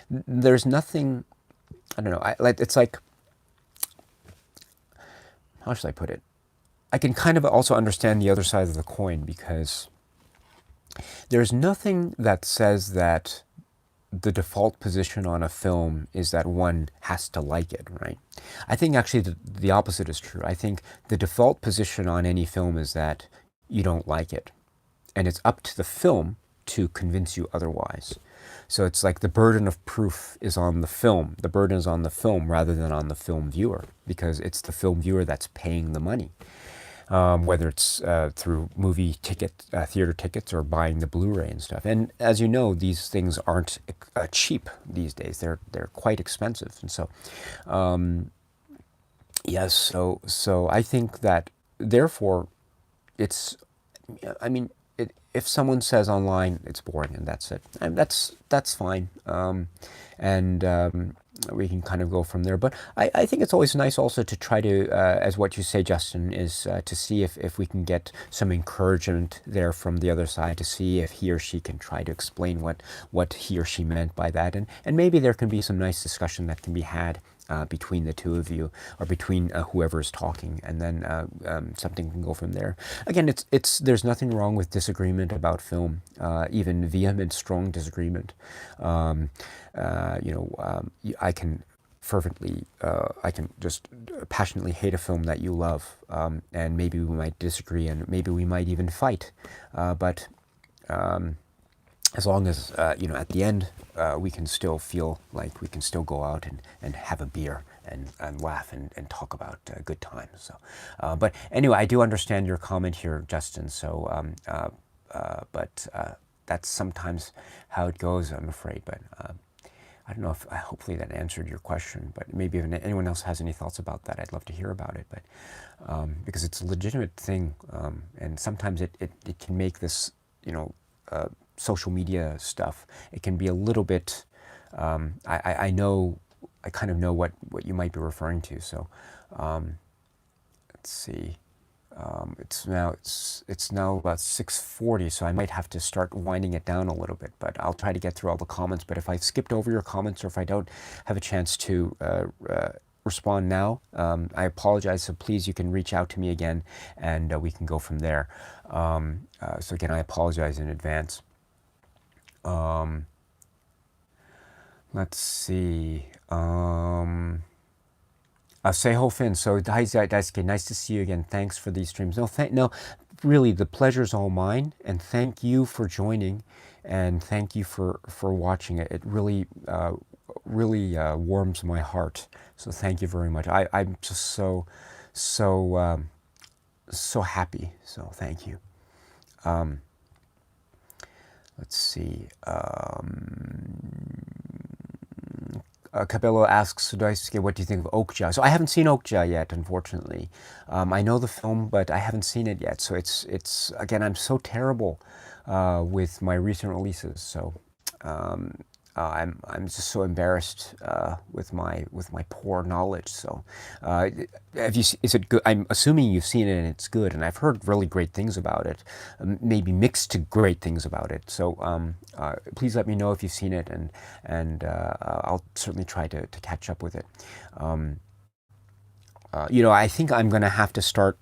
there's nothing, I don't know, it's like, how should I put it? I can kind of also understand the other side of the coin, because there's nothing that says that the default position on a film is that one has to like it, right? I think actually the opposite is true. I think the default position on any film is that you don't like it. And it's up to the film to convince you otherwise. So it's like the burden of proof is on the film. The burden is on the film rather than on the film viewer, because it's the film viewer that's paying the money. Whether it's through movie ticket, theater tickets, or buying the Blu-ray and stuff. And as you know, these things aren't cheap these days. They're quite expensive. And so, yes. So I think that therefore, it's. I mean, if someone says online it's boring and that's it, and that's fine. And we can kind of go from there. But I think it's always nice also to try to, as what you say, Justin, is to see if we can get some encouragement there from the other side, to see if he or she can try to explain what he or she meant by that. And maybe there can be some nice discussion that can be had between the two of you, or between whoever is talking, and then something can go from there. Again, there's nothing wrong with disagreement about film, even vehement, strong disagreement. I can fervently, I can just passionately hate a film that you love, and maybe we might disagree, and maybe we might even fight, but as long as, at the end, we can still feel like we can still go out and have a beer and laugh and talk about good times. So, but anyway, I do understand your comment here, Justin. So, but that's sometimes how it goes, I'm afraid. But I don't know if, hopefully that answered your question. But maybe if anyone else has any thoughts about that, I'd love to hear about it. But because it's a legitimate thing, and sometimes it can make this, social media stuff, it can be a little bit, I kind of know what you might be referring to. So let's see, it's now about 6:40, so I might have to start winding it down a little bit, but I'll try to get through all the comments. But if I skipped over your comments, or if I don't have a chance to respond now, I apologize. So please, you can reach out to me again, and we can go from there. So again, I apologize in advance. Let's see. Seiho Finn. So Daisuke, nice to see you again. Thanks for these streams. No, really, the pleasure's all mine, and thank you for joining, and thank you for watching it. It really warms my heart. So thank you very much. I'm just so happy. So thank you. Let's see. Cabello asks Daisuke, what do you think of Okja? So I haven't seen Okja yet, unfortunately. I know the film, but I haven't seen it yet. So it's again, I'm so terrible with my recent releases. So I'm just so embarrassed with my poor knowledge. So is it good? I'm assuming you've seen it and it's good, and I've heard really great things about it, maybe mixed to great things about it. So please let me know if you've seen it, and I'll certainly try to catch up with it. I think I'm going to have to start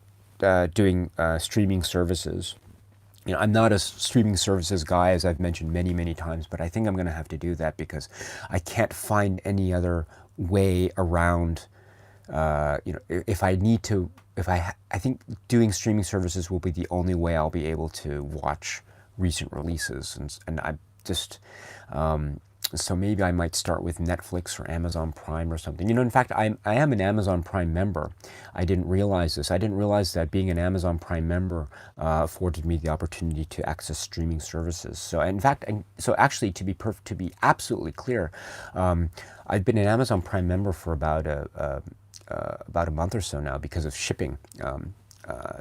doing streaming services. I'm not a streaming services guy, as I've mentioned many, many times, but I think I'm going to have to do that, because I can't find any other way around, if I need to, I think doing streaming services will be the only way I'll be able to watch recent releases. And I just, So maybe I might start with Netflix or Amazon Prime or something. In fact, I am an Amazon Prime member. I didn't realize this. I didn't realize that being an Amazon Prime member afforded me the opportunity to access streaming services. So in fact, so actually, to be absolutely clear, I've been an Amazon Prime member for about a month or so now because of shipping.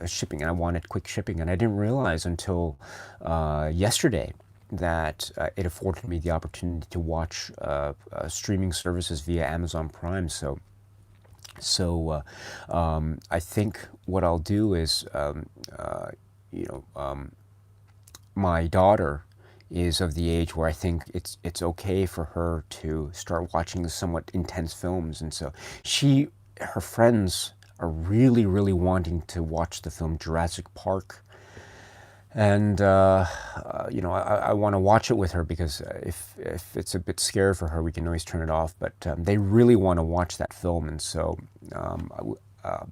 Shipping, and I wanted quick shipping, and I didn't realize until yesterday that it afforded me the opportunity to watch streaming services via Amazon Prime. So I think what I'll do is, you know, my daughter is of the age where I think it's okay for her to start watching somewhat intense films, and so her friends are really wanting to watch the film Jurassic Park. And I want to watch it with her because if it's a bit scary for her, we can always turn it off. But they really want to watch that film, and so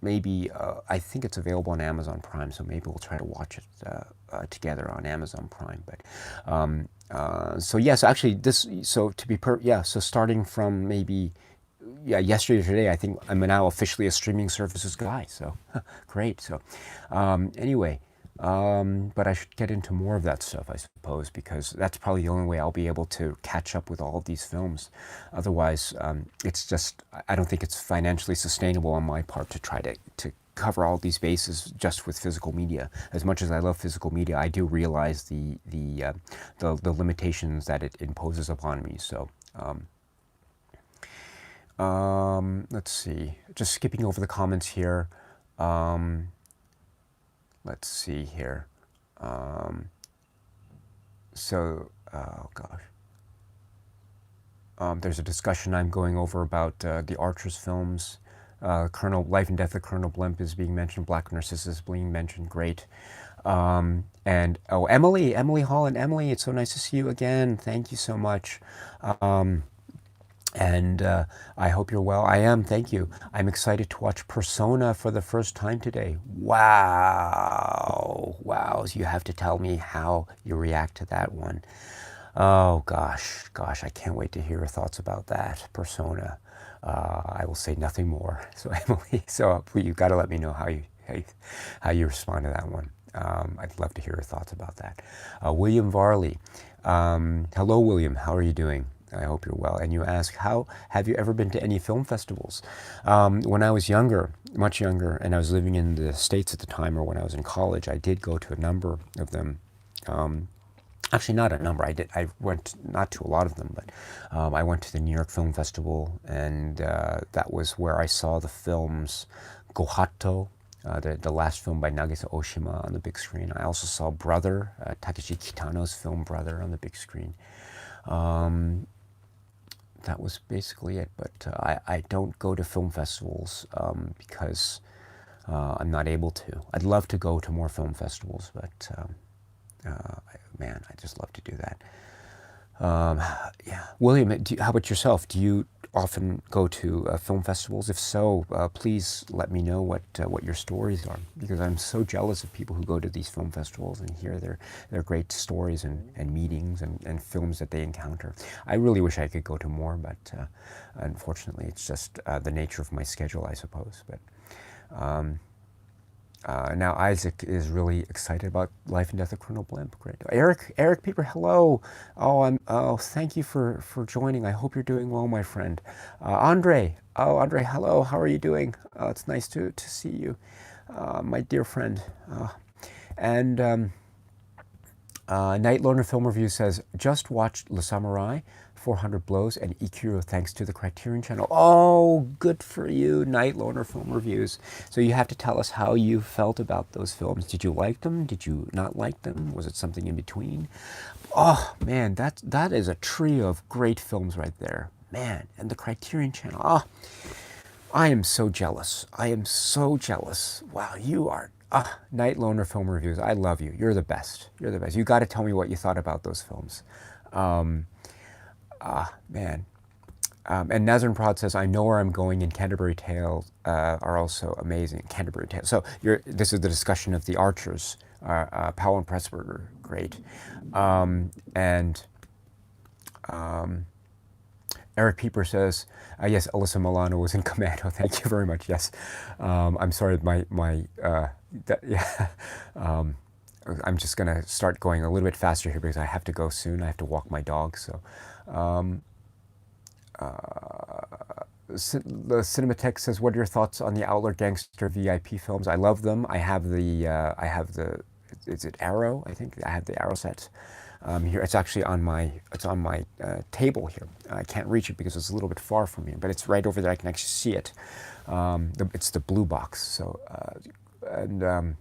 maybe I think it's available on Amazon Prime. So maybe we'll try to watch it together on Amazon Prime. But so yes, actually so starting from maybe yesterday or today, I think I'm now officially a streaming services guy. So great. So anyway. But I should get into more of that stuff, I suppose, because that's probably the only way I'll be able to catch up with all of these films. Otherwise, it's just, I don't think it's financially sustainable on my part to try to cover all these bases just with physical media. As much as I love physical media, I do realize the limitations that it imposes upon me. So let's see, just skipping over the comments here. Let's see here. Oh gosh. There's a discussion I'm going over about the Archers films. Life and Death of Colonel Blimp is being mentioned. Black Narcissus is being mentioned. Great. And Emily Holland. Emily, it's so nice to see you again. Thank you so much. And I hope you're well. I am, thank you. I'm excited to watch Persona for the first time today. Wow. Wow. So you have to tell me how you react to that one. Oh, gosh, I can't wait to hear your thoughts about that, Persona. I will say nothing more. So, Emily, you've got to let me know how you respond to that one. I'd love to hear your thoughts about that. William Varley. Hello, William. How are you doing? I hope you're well. And you ask, how have you ever been to any film festivals? When I was younger, much younger, and I was living in the States at the time, or when I was in college, I did go to a number of them. Actually, not a number. I went not to a lot of them, but I went to the New York Film Festival, and that was where I saw the films Gohato, the last film by Nagisa Oshima, on the big screen. I also saw Brother, Takeshi Kitano's film Brother, on the big screen. That was basically it, but I don't go to film festivals because I'm not able to. I'd love to go to more film festivals, but man, I just love to do that. Yeah, William, how about yourself? Do you often go to film festivals? If so, please let me know what your stories are, because I'm so jealous of people who go to these film festivals and hear their great stories and meetings and films that they encounter. I really wish I could go to more, but unfortunately, it's just the nature of my schedule, I suppose. But now Isaac is really excited about Life and Death of Colonel Blimp. Great. Eric Pieper, hello. Thank you for joining. I hope you're doing well, my friend. Andre, hello. How are you doing? It's nice to see you, my dear friend. Night Loner Film Review says, just watched Le Samurai, 400 Blows, and Ikiro thanks to the Criterion Channel. Oh, good for you, Night Loner Film Reviews. So you have to tell us how you felt about those films. Did you like them? Did you not like them? Was it something in between? Oh, man, that is a trio of great films right there. Man, and the Criterion Channel. Oh, I am so jealous. Wow, you are... Night Loner Film Reviews. I love you. You're the best. You got to tell me what you thought about those films. Man. And Nazarene Prod says, I know where I'm going, and Canterbury Tales are also amazing. Canterbury Tales. So this is the discussion of the Archers. Powell and Pressburger, great. Eric Pieper says, yes, Alyssa Milano was in Commando. Thank you very much. Yes. I'm sorry, yeah. Um, I'm just going to start going a little bit faster here because I have to go soon. I have to walk my dog. So, the Cinematheque says, "What are your thoughts on the Outlaw Gangster VIP films? I love them. I have the, is it Arrow? I think I have the Arrow set here. It's actually on my table here. I can't reach it because it's a little bit far from me, but it's right over there. I can actually see it. It's the blue box. So, and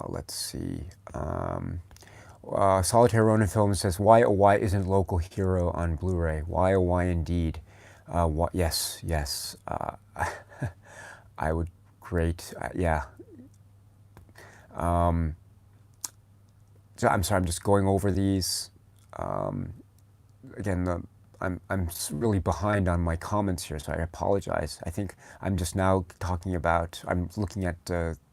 let's see. Solitaire Ronin Film says, "Why oh why isn't Local Hero on Blu-ray? Why oh why indeed? Yes, yes. I would great. Yeah. So I'm sorry. I'm just going over these. Again, I'm really behind on my comments here, so I apologize. I think I'm just now talking about. I'm looking at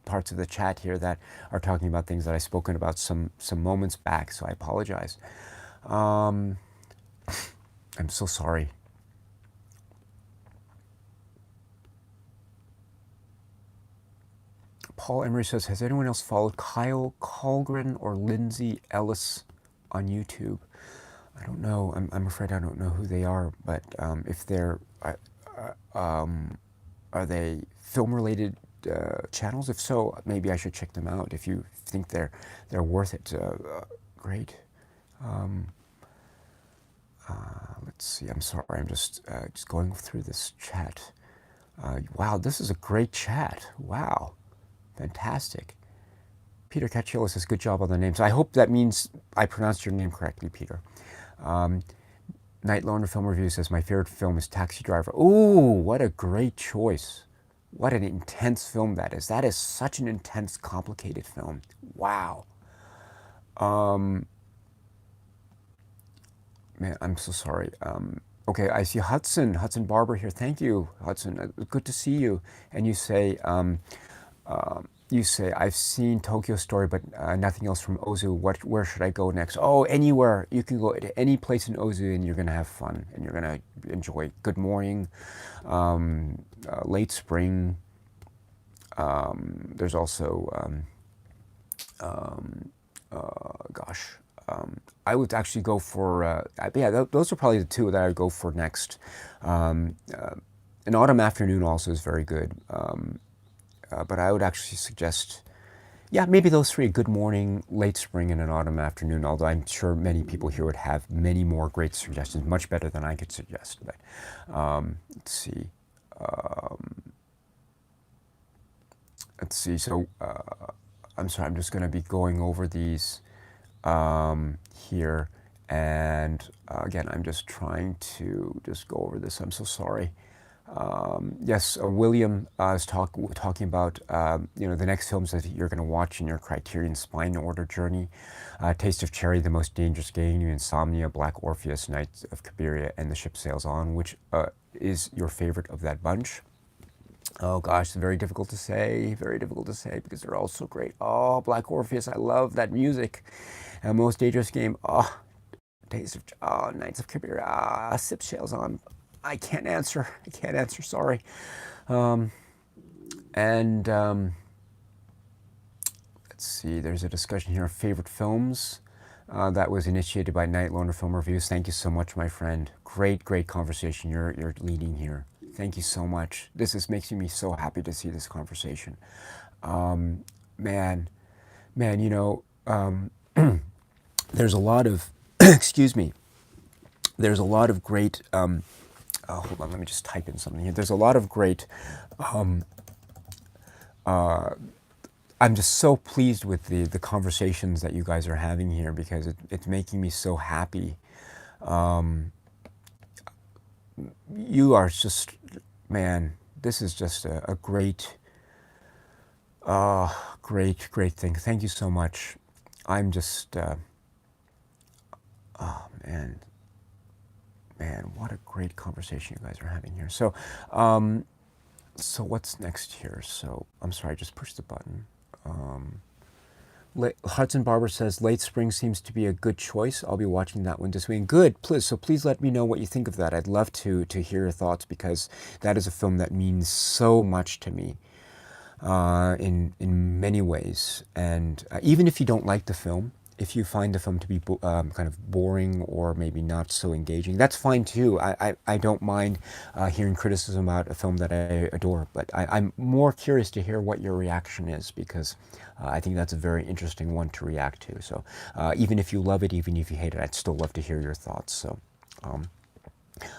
parts of the chat here that are talking about things that I've spoken about some moments back. So I apologize. I'm so sorry. Paul Emery says, "Has anyone else followed Kyle Colgren or Lindsay Ellis on YouTube?" I don't know. I'm afraid I don't know who they are, but if they're, are they film-related channels? If so, maybe I should check them out. If you think they're worth it, great. Let's see. I'm sorry. I'm just going through this chat. Wow, this is a great chat. Wow, fantastic. Peter Cacciolo says, "Good job on the names." I hope that means I pronounced your name correctly, Peter. Night Loner Film Review says, "My favorite film is Taxi Driver." Ooh, what a great choice. What an intense film that is. That is such an intense, complicated film. Wow. Man, I'm so sorry. Okay, I see Hudson Barber here. Thank you, Hudson. Good to see you. And you say, "I've seen Tokyo Story, but nothing else from Ozu. Where should I go next?" Oh, anywhere. You can go to any place in Ozu, and you're gonna have fun, and you're gonna enjoy Good Morning, Late Spring. There's also, gosh, I would actually go for, yeah, those are probably the two that I would go for next. An Autumn Afternoon also is very good. But I would actually suggest, yeah, maybe those three: Good Morning, Late Spring, and An Autumn Afternoon. Although I'm sure many people here would have many more great suggestions, much better than I could suggest. But let's see. Let's see. So I'm sorry. I'm just going to be going over these here, and again, I'm just trying to just go over this. I'm so sorry. Yes, William is talking about the next films that you're going to watch in your Criterion Spine Order journey: Taste of Cherry, The Most Dangerous Game, Insomnia, Black Orpheus, Knights of Cabiria, and The Ship Sails On. Which is your favorite of that bunch? Oh gosh, very difficult to say. Very difficult to say because they're all so great. Oh, Black Orpheus, I love that music. Most Dangerous Game. Oh, Knights of Cabiria. Ship Sails On. I can't answer. Sorry. And let's see. There's a discussion here of favorite films that was initiated by Night Loner Film Reviews. Thank you so much, my friend. Great conversation you're leading here. Thank you so much. This makes me so happy to see this conversation. Man, there's a lot of excuse me. There's a lot of great. Hold on, let me just type in something here. There's a lot of great. I'm just so pleased with the conversations that you guys are having here because it's making me so happy. You are just, man, this is just a great, great thing. Thank you so much. I'm just, oh man, what a great conversation you guys are having here. So, so what's next here? So, I'm sorry, I just pushed the button. Hudson Barber says, Late Spring seems to be a good choice. I'll be watching that one this week. Good, please. So please let me know what you think of that. I'd love to hear your thoughts because that is a film that means so much to me in many ways. And even if you don't like the film, if you find the film to be kind of boring or maybe not so engaging, that's fine too. I don't mind hearing criticism about a film that I adore, but I'm more curious to hear what your reaction is because I think that's a very interesting one to react to. So even if you love it, even if you hate it, I'd still love to hear your thoughts. So.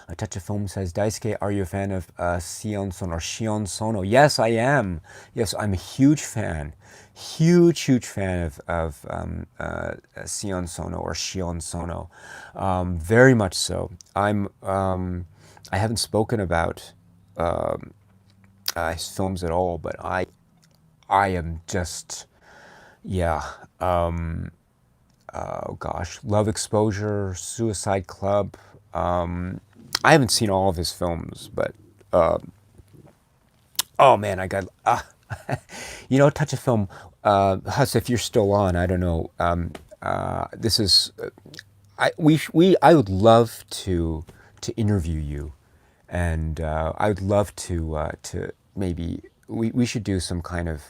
A Touch of Film says, Daisuke, are you a fan of Sion Sono or Shion Sono? Yes, I am. Yes, I'm a huge fan. Huge fan of Sion Sono or Shion Sono. Very much so. I haven't spoken about his films at all, but I am just, yeah. Oh gosh, Love Exposure, Suicide Club. I haven't seen all of his films, but oh man, I got Touch of Film. Huss, if you're still on, I don't know. This is I would love to interview you, and I would love to maybe we should do some kind of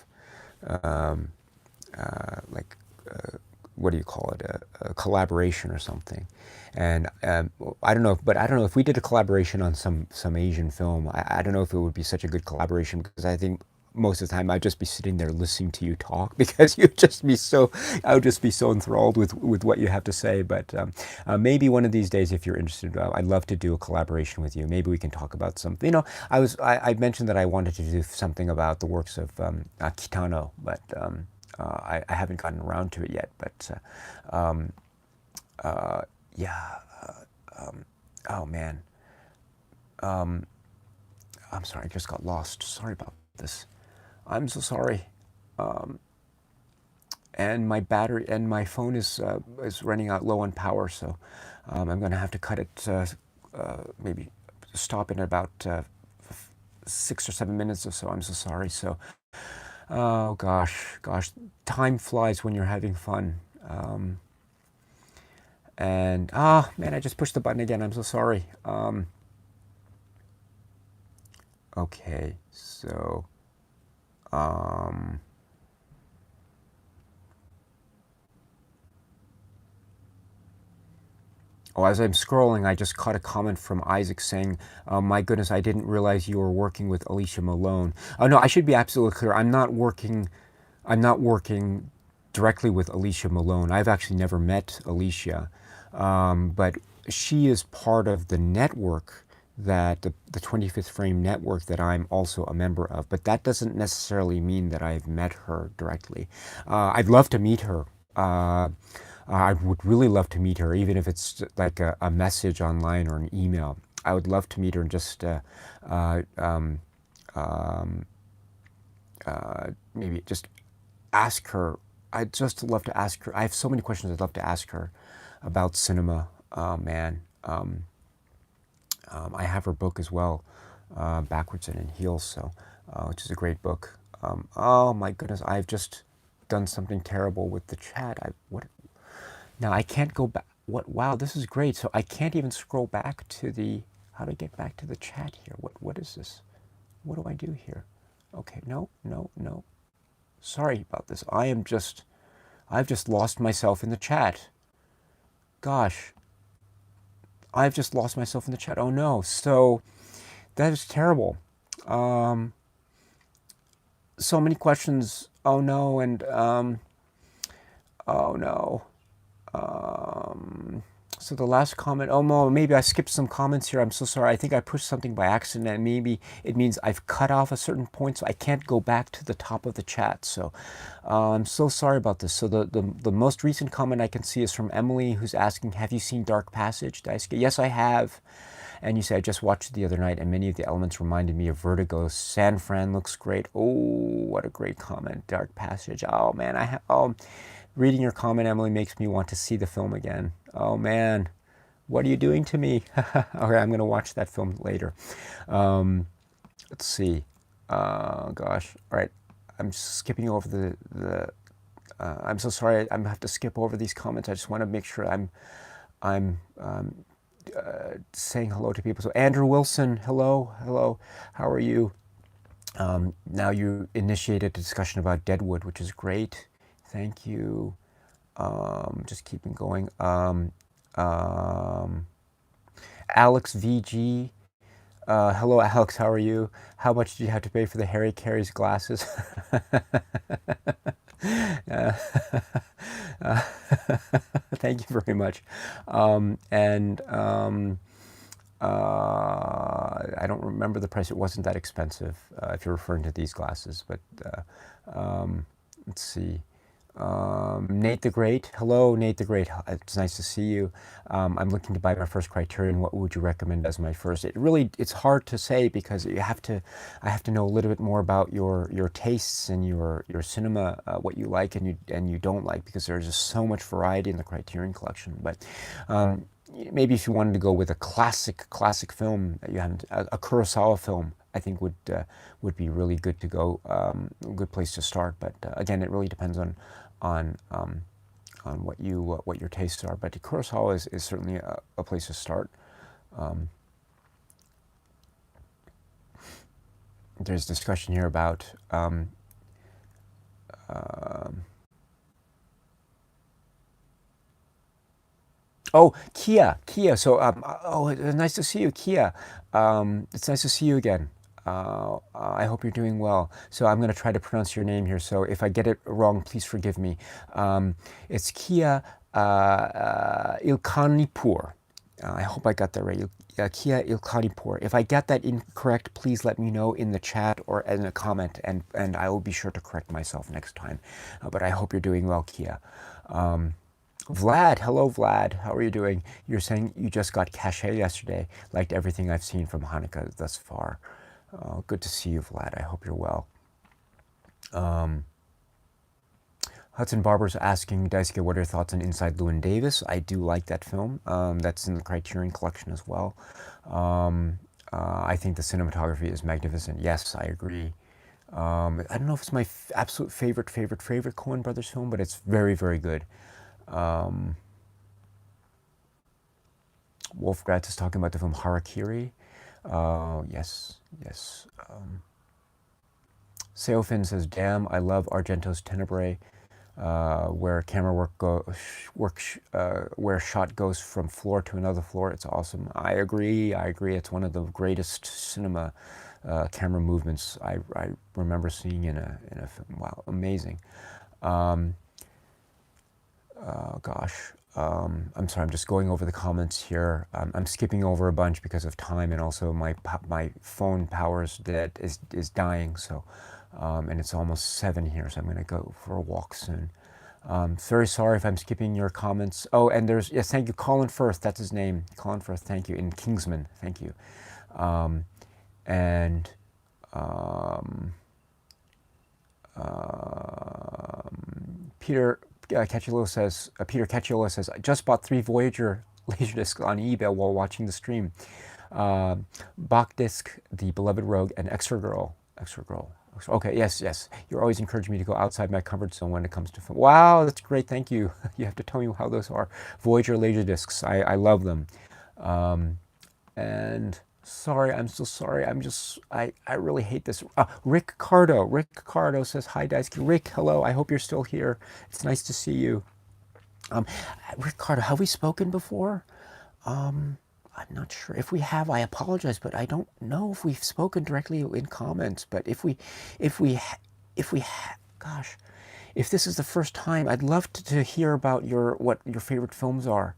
like what do you call it, a collaboration or something. And I don't know, but I don't know if we did a collaboration on some Asian film. I don't know if it would be such a good collaboration because I think most of the time I'd just be sitting there listening to you talk because I would just be so enthralled with what you have to say. But maybe one of these days, if you're interested, I'd love to do a collaboration with you. Maybe we can talk about something. I mentioned that I wanted to do something about the works of Kitano, but I haven't gotten around to it yet. But yeah. Oh man. I'm sorry, I just got lost. Sorry about this. I'm so sorry. And my battery and my phone is running out low on power, so I'm going to have to cut it. Maybe stop in about 6 or 7 minutes or so. I'm so sorry. So, oh gosh, time flies when you're having fun. And man, I just pushed the button again. I'm so sorry. Okay, so as I'm scrolling, I just caught a comment from Isaac saying, my goodness, I didn't realize you were working with Alicia Malone. Oh no, I should be absolutely clear. I'm not working directly with Alicia Malone. I've actually never met Alicia, but she is part of the network that the 25th Frame network that I'm also a member of. But that doesn't necessarily mean that I've met her directly. I'd love to meet her. I would really love to meet her, even if it's like a message online or an email. I would love to meet her and just maybe just ask her. I'd just love to ask her. I have so many questions I'd love to ask her about cinema. Man, I have her book as well, Backwards and in Heels, so which is a great book. Oh my goodness, I've just done something terrible with the chat. What? Now I can't go back. What? Wow, this is great. So I can't even scroll back to the. How do I get back to the chat here? What is this? What do I do here? Okay, no. Sorry about this. I've just lost myself in the chat. Gosh. I've just lost myself in the chat. Oh no. So that is terrible. So many questions. Oh no, and oh no. So the last comment, oh no, maybe I skipped some comments here. I'm so sorry. I think I pushed something by accident, and maybe it means I've cut off a certain point, so I can't go back to the top of the chat. So I'm so sorry about this. So the most recent comment I can see is from Emily, who's asking, have you seen Dark Passage, Daisuke? Yes, I have. And you say, I just watched it the other night, and many of the elements reminded me of Vertigo. San Fran looks great. Oh, what a great comment. Dark Passage. Oh, man, reading your comment, Emily, makes me want to see the film again. Oh, man. What are you doing to me? Okay, I'm going to watch that film later. Let's see. Gosh. All right. I'm skipping over the I'm so sorry. I'm gonna have to skip over these comments. I just want to make sure I'm saying hello to people. So Andrew Wilson, hello, hello. How are you? Now you initiated a discussion about Deadwood, which is great. Thank you. Just keeping going. Alex VG. Hello, Alex. How are you? How much did you have to pay for the Harry Carey's glasses? Uh, uh, thank you very much. And I don't remember the price. It wasn't that expensive if you're referring to these glasses. But let's see. Nate the Great. Hello, Nate the Great. It's nice to see you. I'm looking to buy my first Criterion. What would you recommend as my first? It's hard to say because I have to know a little bit more about your tastes and your cinema, what you like and you don't like, because there's just so much variety in the Criterion collection. But maybe if you wanted to go with a classic film that you haven't, a Kurosawa film, I think would be really good to go, a good place to start. But again, it really depends on what your tastes are. But Kurosawa is certainly a place to start. There's discussion here about oh, Kia. So, nice to see you, Kia. It's nice to see you again. I hope you're doing well. So I'm going to try to pronounce your name here. So if I get it wrong, please forgive me. It's Kia Ilkanipur. I hope I got that right. Kia Ilkanipur. If I get that incorrect, please let me know in the chat or in a comment, and I will be sure to correct myself next time. But I hope you're doing well, Kia. Vlad, hello Vlad, how are you doing? You're saying you just got Cachet yesterday. Liked everything I've seen from Hanukkah thus far. Good to see you, Vlad. I hope you're well. Hudson Barber's asking, Daisuke, what are your thoughts on Inside Llewyn Davis? I do like that film. That's in the Criterion collection as well. I think the cinematography is magnificent. Yes, I agree. I don't know if it's my absolute favorite Coen Brothers film, but it's very, very good. Wolfgratz is talking about the film Harakiri. Yes. Seofin says, damn, I love Argento's Tenebrae, where camera where shot goes from floor to another floor. It's awesome. I agree. It's one of the greatest cinema camera movements I remember seeing in a film. Wow, amazing. Gosh, I'm sorry, I'm just going over the comments here. I'm skipping over a bunch because of time, and also my phone power is dying. So, and it's almost 7 here, so I'm going to go for a walk soon. Very sorry if I'm skipping your comments. Oh, and yes, thank you, Colin Firth. That's his name, Colin Firth. Thank you, in Kingsman. Thank you, and. Peter Cacciolo says, I just bought 3 Voyager Laserdiscs on eBay while watching the stream. Bach-disc, The Beloved Rogue, and Extra Girl. Okay, yes. You're always encouraging me to go outside my comfort zone when it comes to film. Wow, that's great, thank you. You have to tell me how those are. Voyager Laserdiscs, I love them. And sorry, I'm so sorry. I really hate this. Rick Cardo says, hi, Daisuke. Rick, hello. I hope you're still here. It's nice to see you. Rick Cardo, have we spoken before? I'm not sure. If we have, I apologize, but I don't know if we've spoken directly in comments. But if this is the first time, I'd love to hear about what your favorite films are.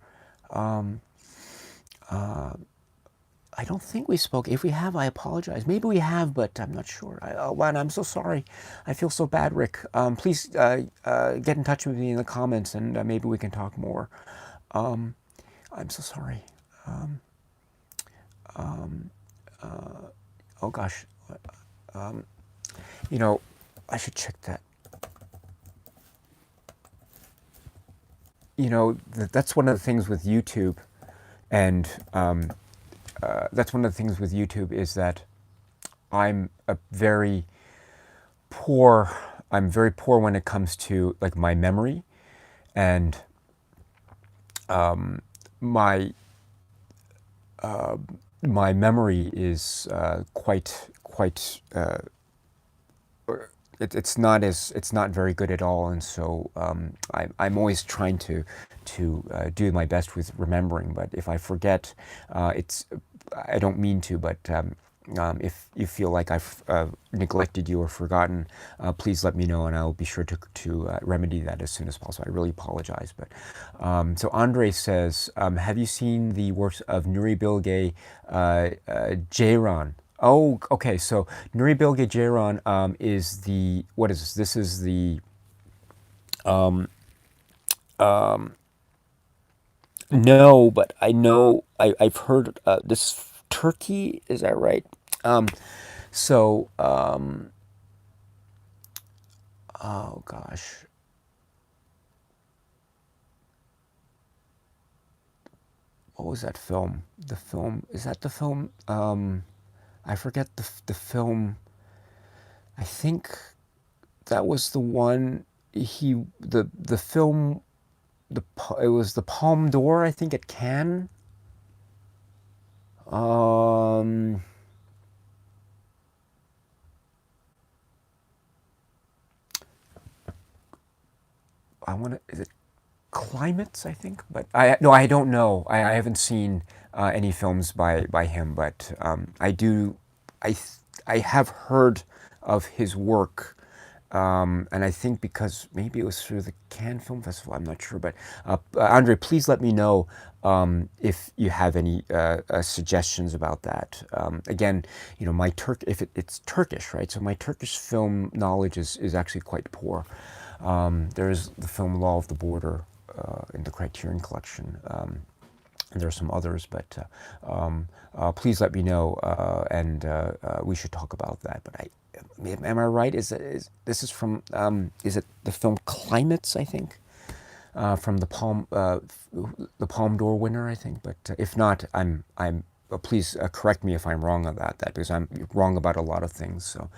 I don't think we spoke. If we have, I apologize. Maybe we have, but I'm not sure. I'm so sorry. I feel so bad, Rick. Please get in touch with me in the comments, and maybe we can talk more. I'm so sorry. Oh gosh. I should check that. That's one of the things with YouTube, and that's one of the things with YouTube is that I'm a very poor I'm very poor when it comes to like my memory, and my my memory is quite it's not very good at all, and so I'm always trying to do my best with remembering. But if I forget, it's I don't mean to, but if you feel like I've neglected you or forgotten, please let me know, and I'll be sure to remedy that as soon as possible. I really apologize. But so Andre says, have you seen the works of Nuri Bilge Ceylan? Oh, okay. So Nuri Bilge Ceylan is the what is this? This is the no, but I know I've heard this Turkey. Is that right? Um, so oh gosh, what was that film? The film is that the film? I forget the film. I think that was the one. The film it was the Palme d'Or, I think, at Cannes. Um, I want to. Is it Climates? I think, but I no, I don't know. I haven't seen any films by him, but I do. I have heard of his work. And I think because maybe it was through the Cannes Film Festival, I'm not sure. But Andre, please let me know if you have any suggestions about that. Again, you know, it's Turkish, right? So my Turkish film knowledge is actually quite poor. There's the film Law of the Border in the Criterion Collection. And there are some others, but please let me know, and we should talk about that. But am I right? This is from? Is it the film Climates? I think from the Palme d'Or winner, I think. But if not, please correct me if I'm wrong on that. Because I'm wrong about a lot of things. So.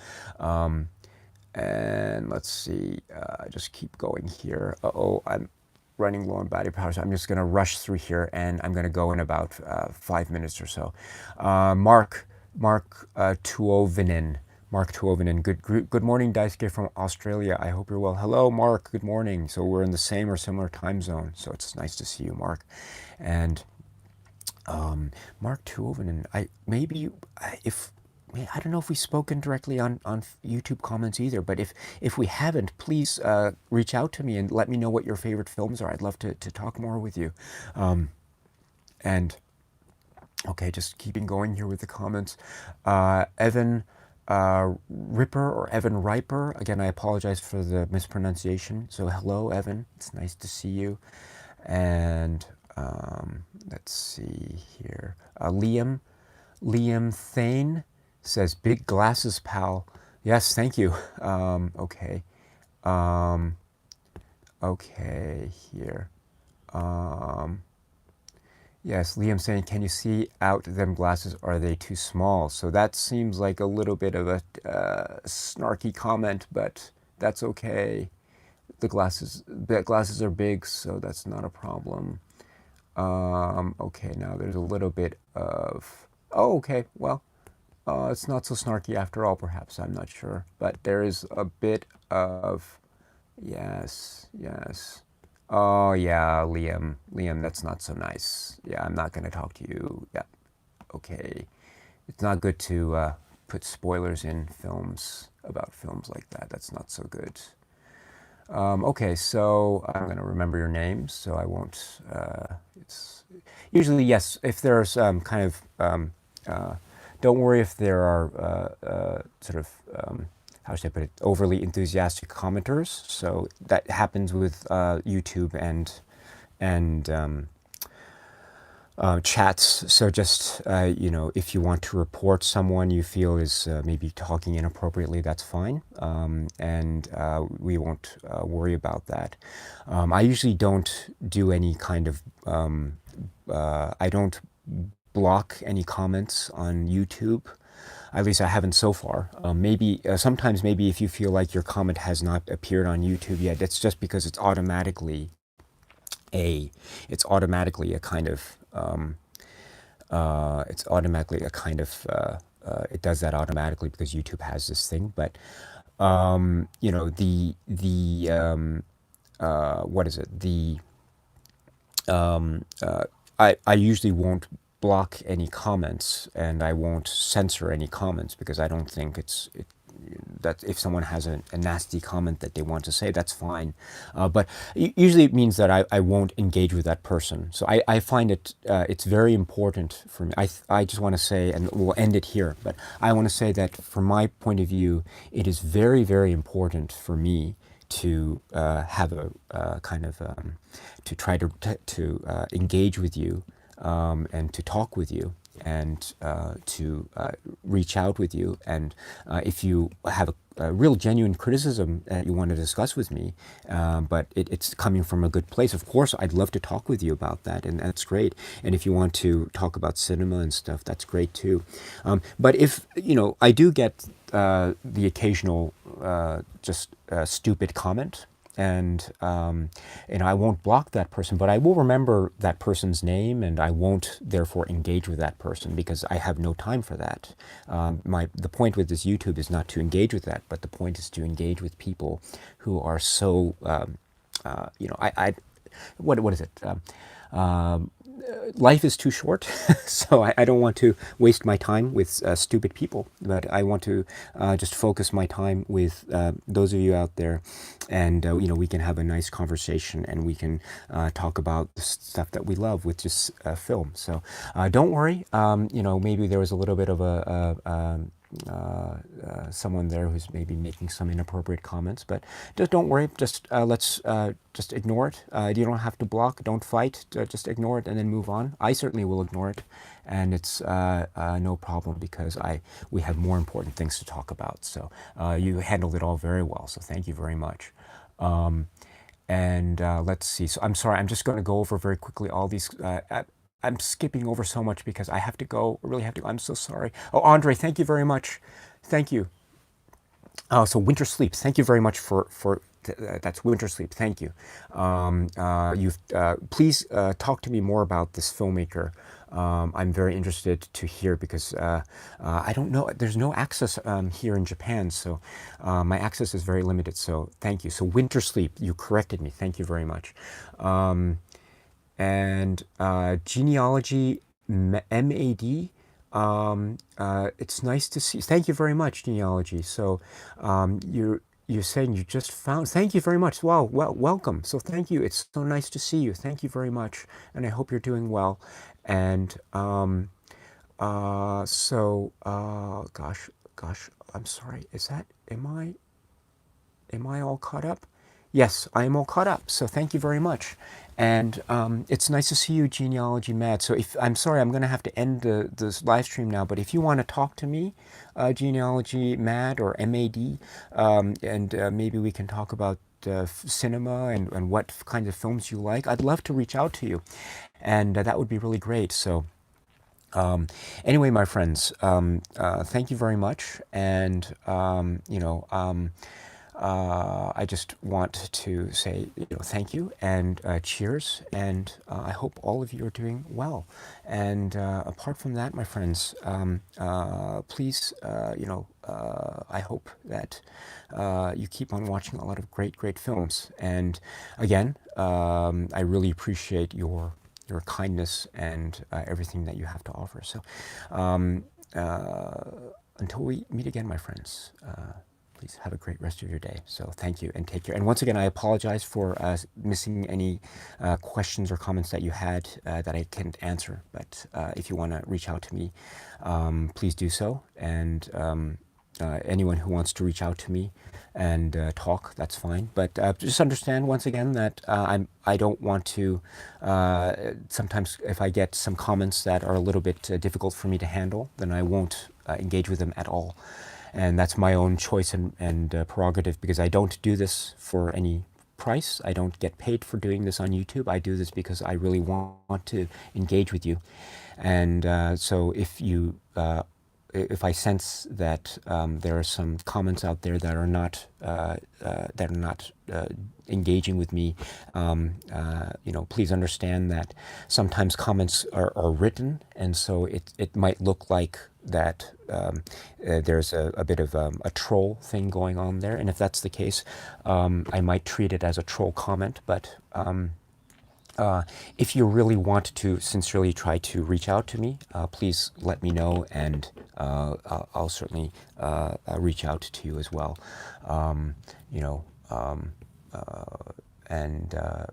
And let's see, just keep going here. I'm running low on battery power, so I'm just going to rush through here, and I'm going to go in about 5 minutes or so. Mark Tuovinen. Mark Tuovinen. Good morning, Daisuke from Australia. I hope you're well. Hello, Mark. Good morning. So we're in the same or similar time zone, so it's nice to see you, Mark. And Mark Tuovinen, I don't know if we've spoken directly on YouTube comments either, but if we haven't, please reach out to me and let me know what your favorite films are. I'd love to talk more with you. And okay, just keeping going here with the comments. Evan Ripper or Evan Riper. Again, I apologize for the mispronunciation. So hello, Evan. It's nice to see you. And let's see here. Liam Thane says, big glasses, pal. Yes, thank you. Okay. Okay, here. Yes, Liam saying, can you see out them glasses? Are they too small? So that seems like a little bit of a snarky comment, but that's okay. The glasses are big, so that's not a problem. Okay, now there's a little bit of, oh, okay, well, it's not so snarky after all, perhaps, I'm not sure. But there is a bit of, yes. Oh, yeah, Liam, that's not so nice. Yeah, I'm not going to talk to you. Yeah, okay. It's not good to put spoilers in films about films like that. That's not so good. Okay, so I'm going to remember your names, so I won't. It's usually, yes, if there's kind of, don't worry if there are sort of, how should I put it, overly enthusiastic commenters. So that happens with YouTube and chats. So just, you know, if you want to report someone you feel is maybe talking inappropriately, that's fine. And we won't worry about that. I usually don't do any kind of, I don't block any comments on YouTube. At least I haven't so far. Maybe sometimes maybe if you feel like your comment has not appeared on YouTube yet, it's just because a it's automatically a kind of it's automatically a kind of it does that automatically because YouTube has this thing. But you know, what is it? I usually won't block any comments and I won't censor any comments because I don't think that if someone has a nasty comment that they want to say, that's fine. But usually it means that I won't engage with that person. So I find it's very important for me. I just want to say, and we'll end it here, but I want to say that from my point of view, it is very, very important for me to have a kind of to try to engage with you and to talk with you and to reach out with you. And if you have a real genuine criticism that you want to discuss with me, but it's coming from a good place, of course, I'd love to talk with you about that, and that's great. And if you want to talk about cinema and stuff, that's great too. But if, you know, I do get the occasional just stupid comment, and I won't block that person, but I will remember that person's name, and I won't therefore engage with that person because I have no time for that. The point with this YouTube is not to engage with that, but the point is to engage with people who are so you know, what is it? Life is too short, so I don't want to waste my time with stupid people, but I want to just focus my time with those of you out there, and you know, we can have a nice conversation and we can talk about the stuff that we love with just film. So don't worry, you know, maybe there was a little bit of someone there who's maybe making some inappropriate comments, but just don't worry. Just let's just ignore it. You don't have to block. Don't fight. Just ignore it and then move on. I certainly will ignore it, and it's no problem because we have more important things to talk about. So you handled it all very well. So thank you very much. And let's see. So I'm sorry. I'm just going to go over very quickly all these. I'm skipping over so much because I have to go. I really have to go. I'm so sorry. Oh, Andre, thank you very much. Thank you. So Winter Sleep. Thank you very much for that's Winter Sleep. Thank you. Please talk to me more about this filmmaker. I'm very interested to hear because I don't know. There's no access here in Japan, so my access is very limited. So thank you. So Winter Sleep. You corrected me. Thank you very much. And genealogy MAD. It's nice to see. Thank you very much, genealogy. So you're saying you just found. Thank you very much. Wow. Well, welcome. So thank you. It's so nice to see you. Thank you very much, and I hope you're doing well. And gosh, I'm sorry. Am I all caught up? Yes, I am all caught up. So thank you very much. And it's nice to see you, Genealogy Mad. So I'm sorry, I'm going to have to end this live stream now. But if you want to talk to me, Genealogy Mad or MAD, and maybe we can talk about cinema and what kinds of films you like, I'd love to reach out to you. And that would be really great. So anyway, my friends, thank you very much. And, you know, I just want to say, you know, thank you and cheers, and I hope all of you are doing well. And apart from that, my friends, please, you know, I hope that you keep on watching a lot of great films. And again, I really appreciate your kindness and everything that you have to offer. So until we meet again, my friends. Please have a great rest of your day. So thank you and take care. And once again, I apologize for missing any questions or comments that you had that I can't answer. But if you want to reach out to me, please do so. And anyone who wants to reach out to me and talk, that's fine. But just understand once again that I don't want to. Sometimes if I get some comments that are a little bit difficult for me to handle, then I won't engage with them at all. And that's my own choice and prerogative, because I don't do this for any price. I don't get paid for doing this on YouTube. I do this because I really want to engage with you. And so if you if I sense that there are some comments out there that are not engaging with me, please understand that sometimes comments are written, and so it might look like that there's a bit of a troll thing going on there, and if that's the case, I might treat it as a troll comment, but if you really want to sincerely try to reach out to me, please let me know, and I'll certainly reach out to you as well. You know,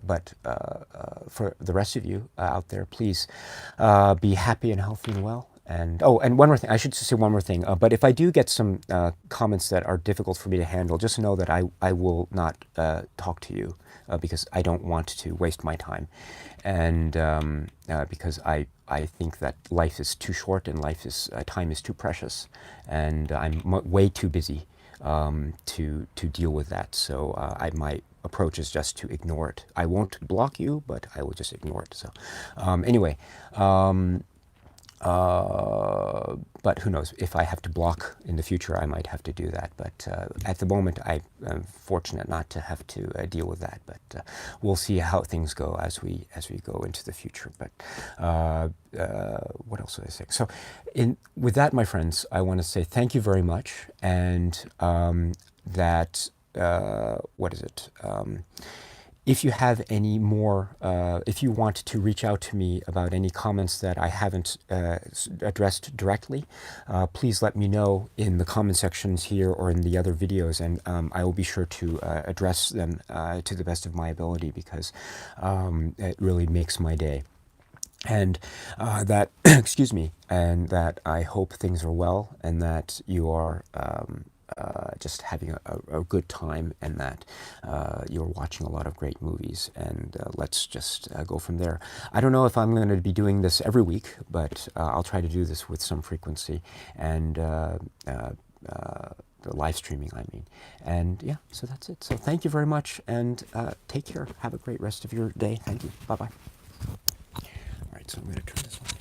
but for the rest of you out there, please be happy and healthy and well. And and one more thing, I should just say one more thing. But if I do get some comments that are difficult for me to handle, just know that I will not talk to you because I don't want to waste my time, and because I think that life is too short and time is too precious, and I'm way too busy to deal with that. So my approach is just to ignore it. I won't block you, but I will just ignore it. So anyway. But who knows, if I have to block in the future, I might have to do that. But at the moment, I'm fortunate not to have to deal with that. But we'll see how things go as we go into the future. But what else would I say? So with that, my friends, I want to say thank you very much. And what is it? If you have any more, if you want to reach out to me about any comments that I haven't addressed directly, please let me know in the comment sections here or in the other videos, and I will be sure to address them to the best of my ability, because it really makes my day. And that, excuse me, and that I hope things are well, and that you are just having a good time, and that you're watching a lot of great movies, and let's just go from there. I don't know if I'm going to be doing this every week, but I'll try to do this with some frequency, and the live streaming, I mean. And yeah, so that's it. So thank you very much, and take care. Have a great rest of your day. Thank you. Bye-bye. All right, so I'm going to turn this on.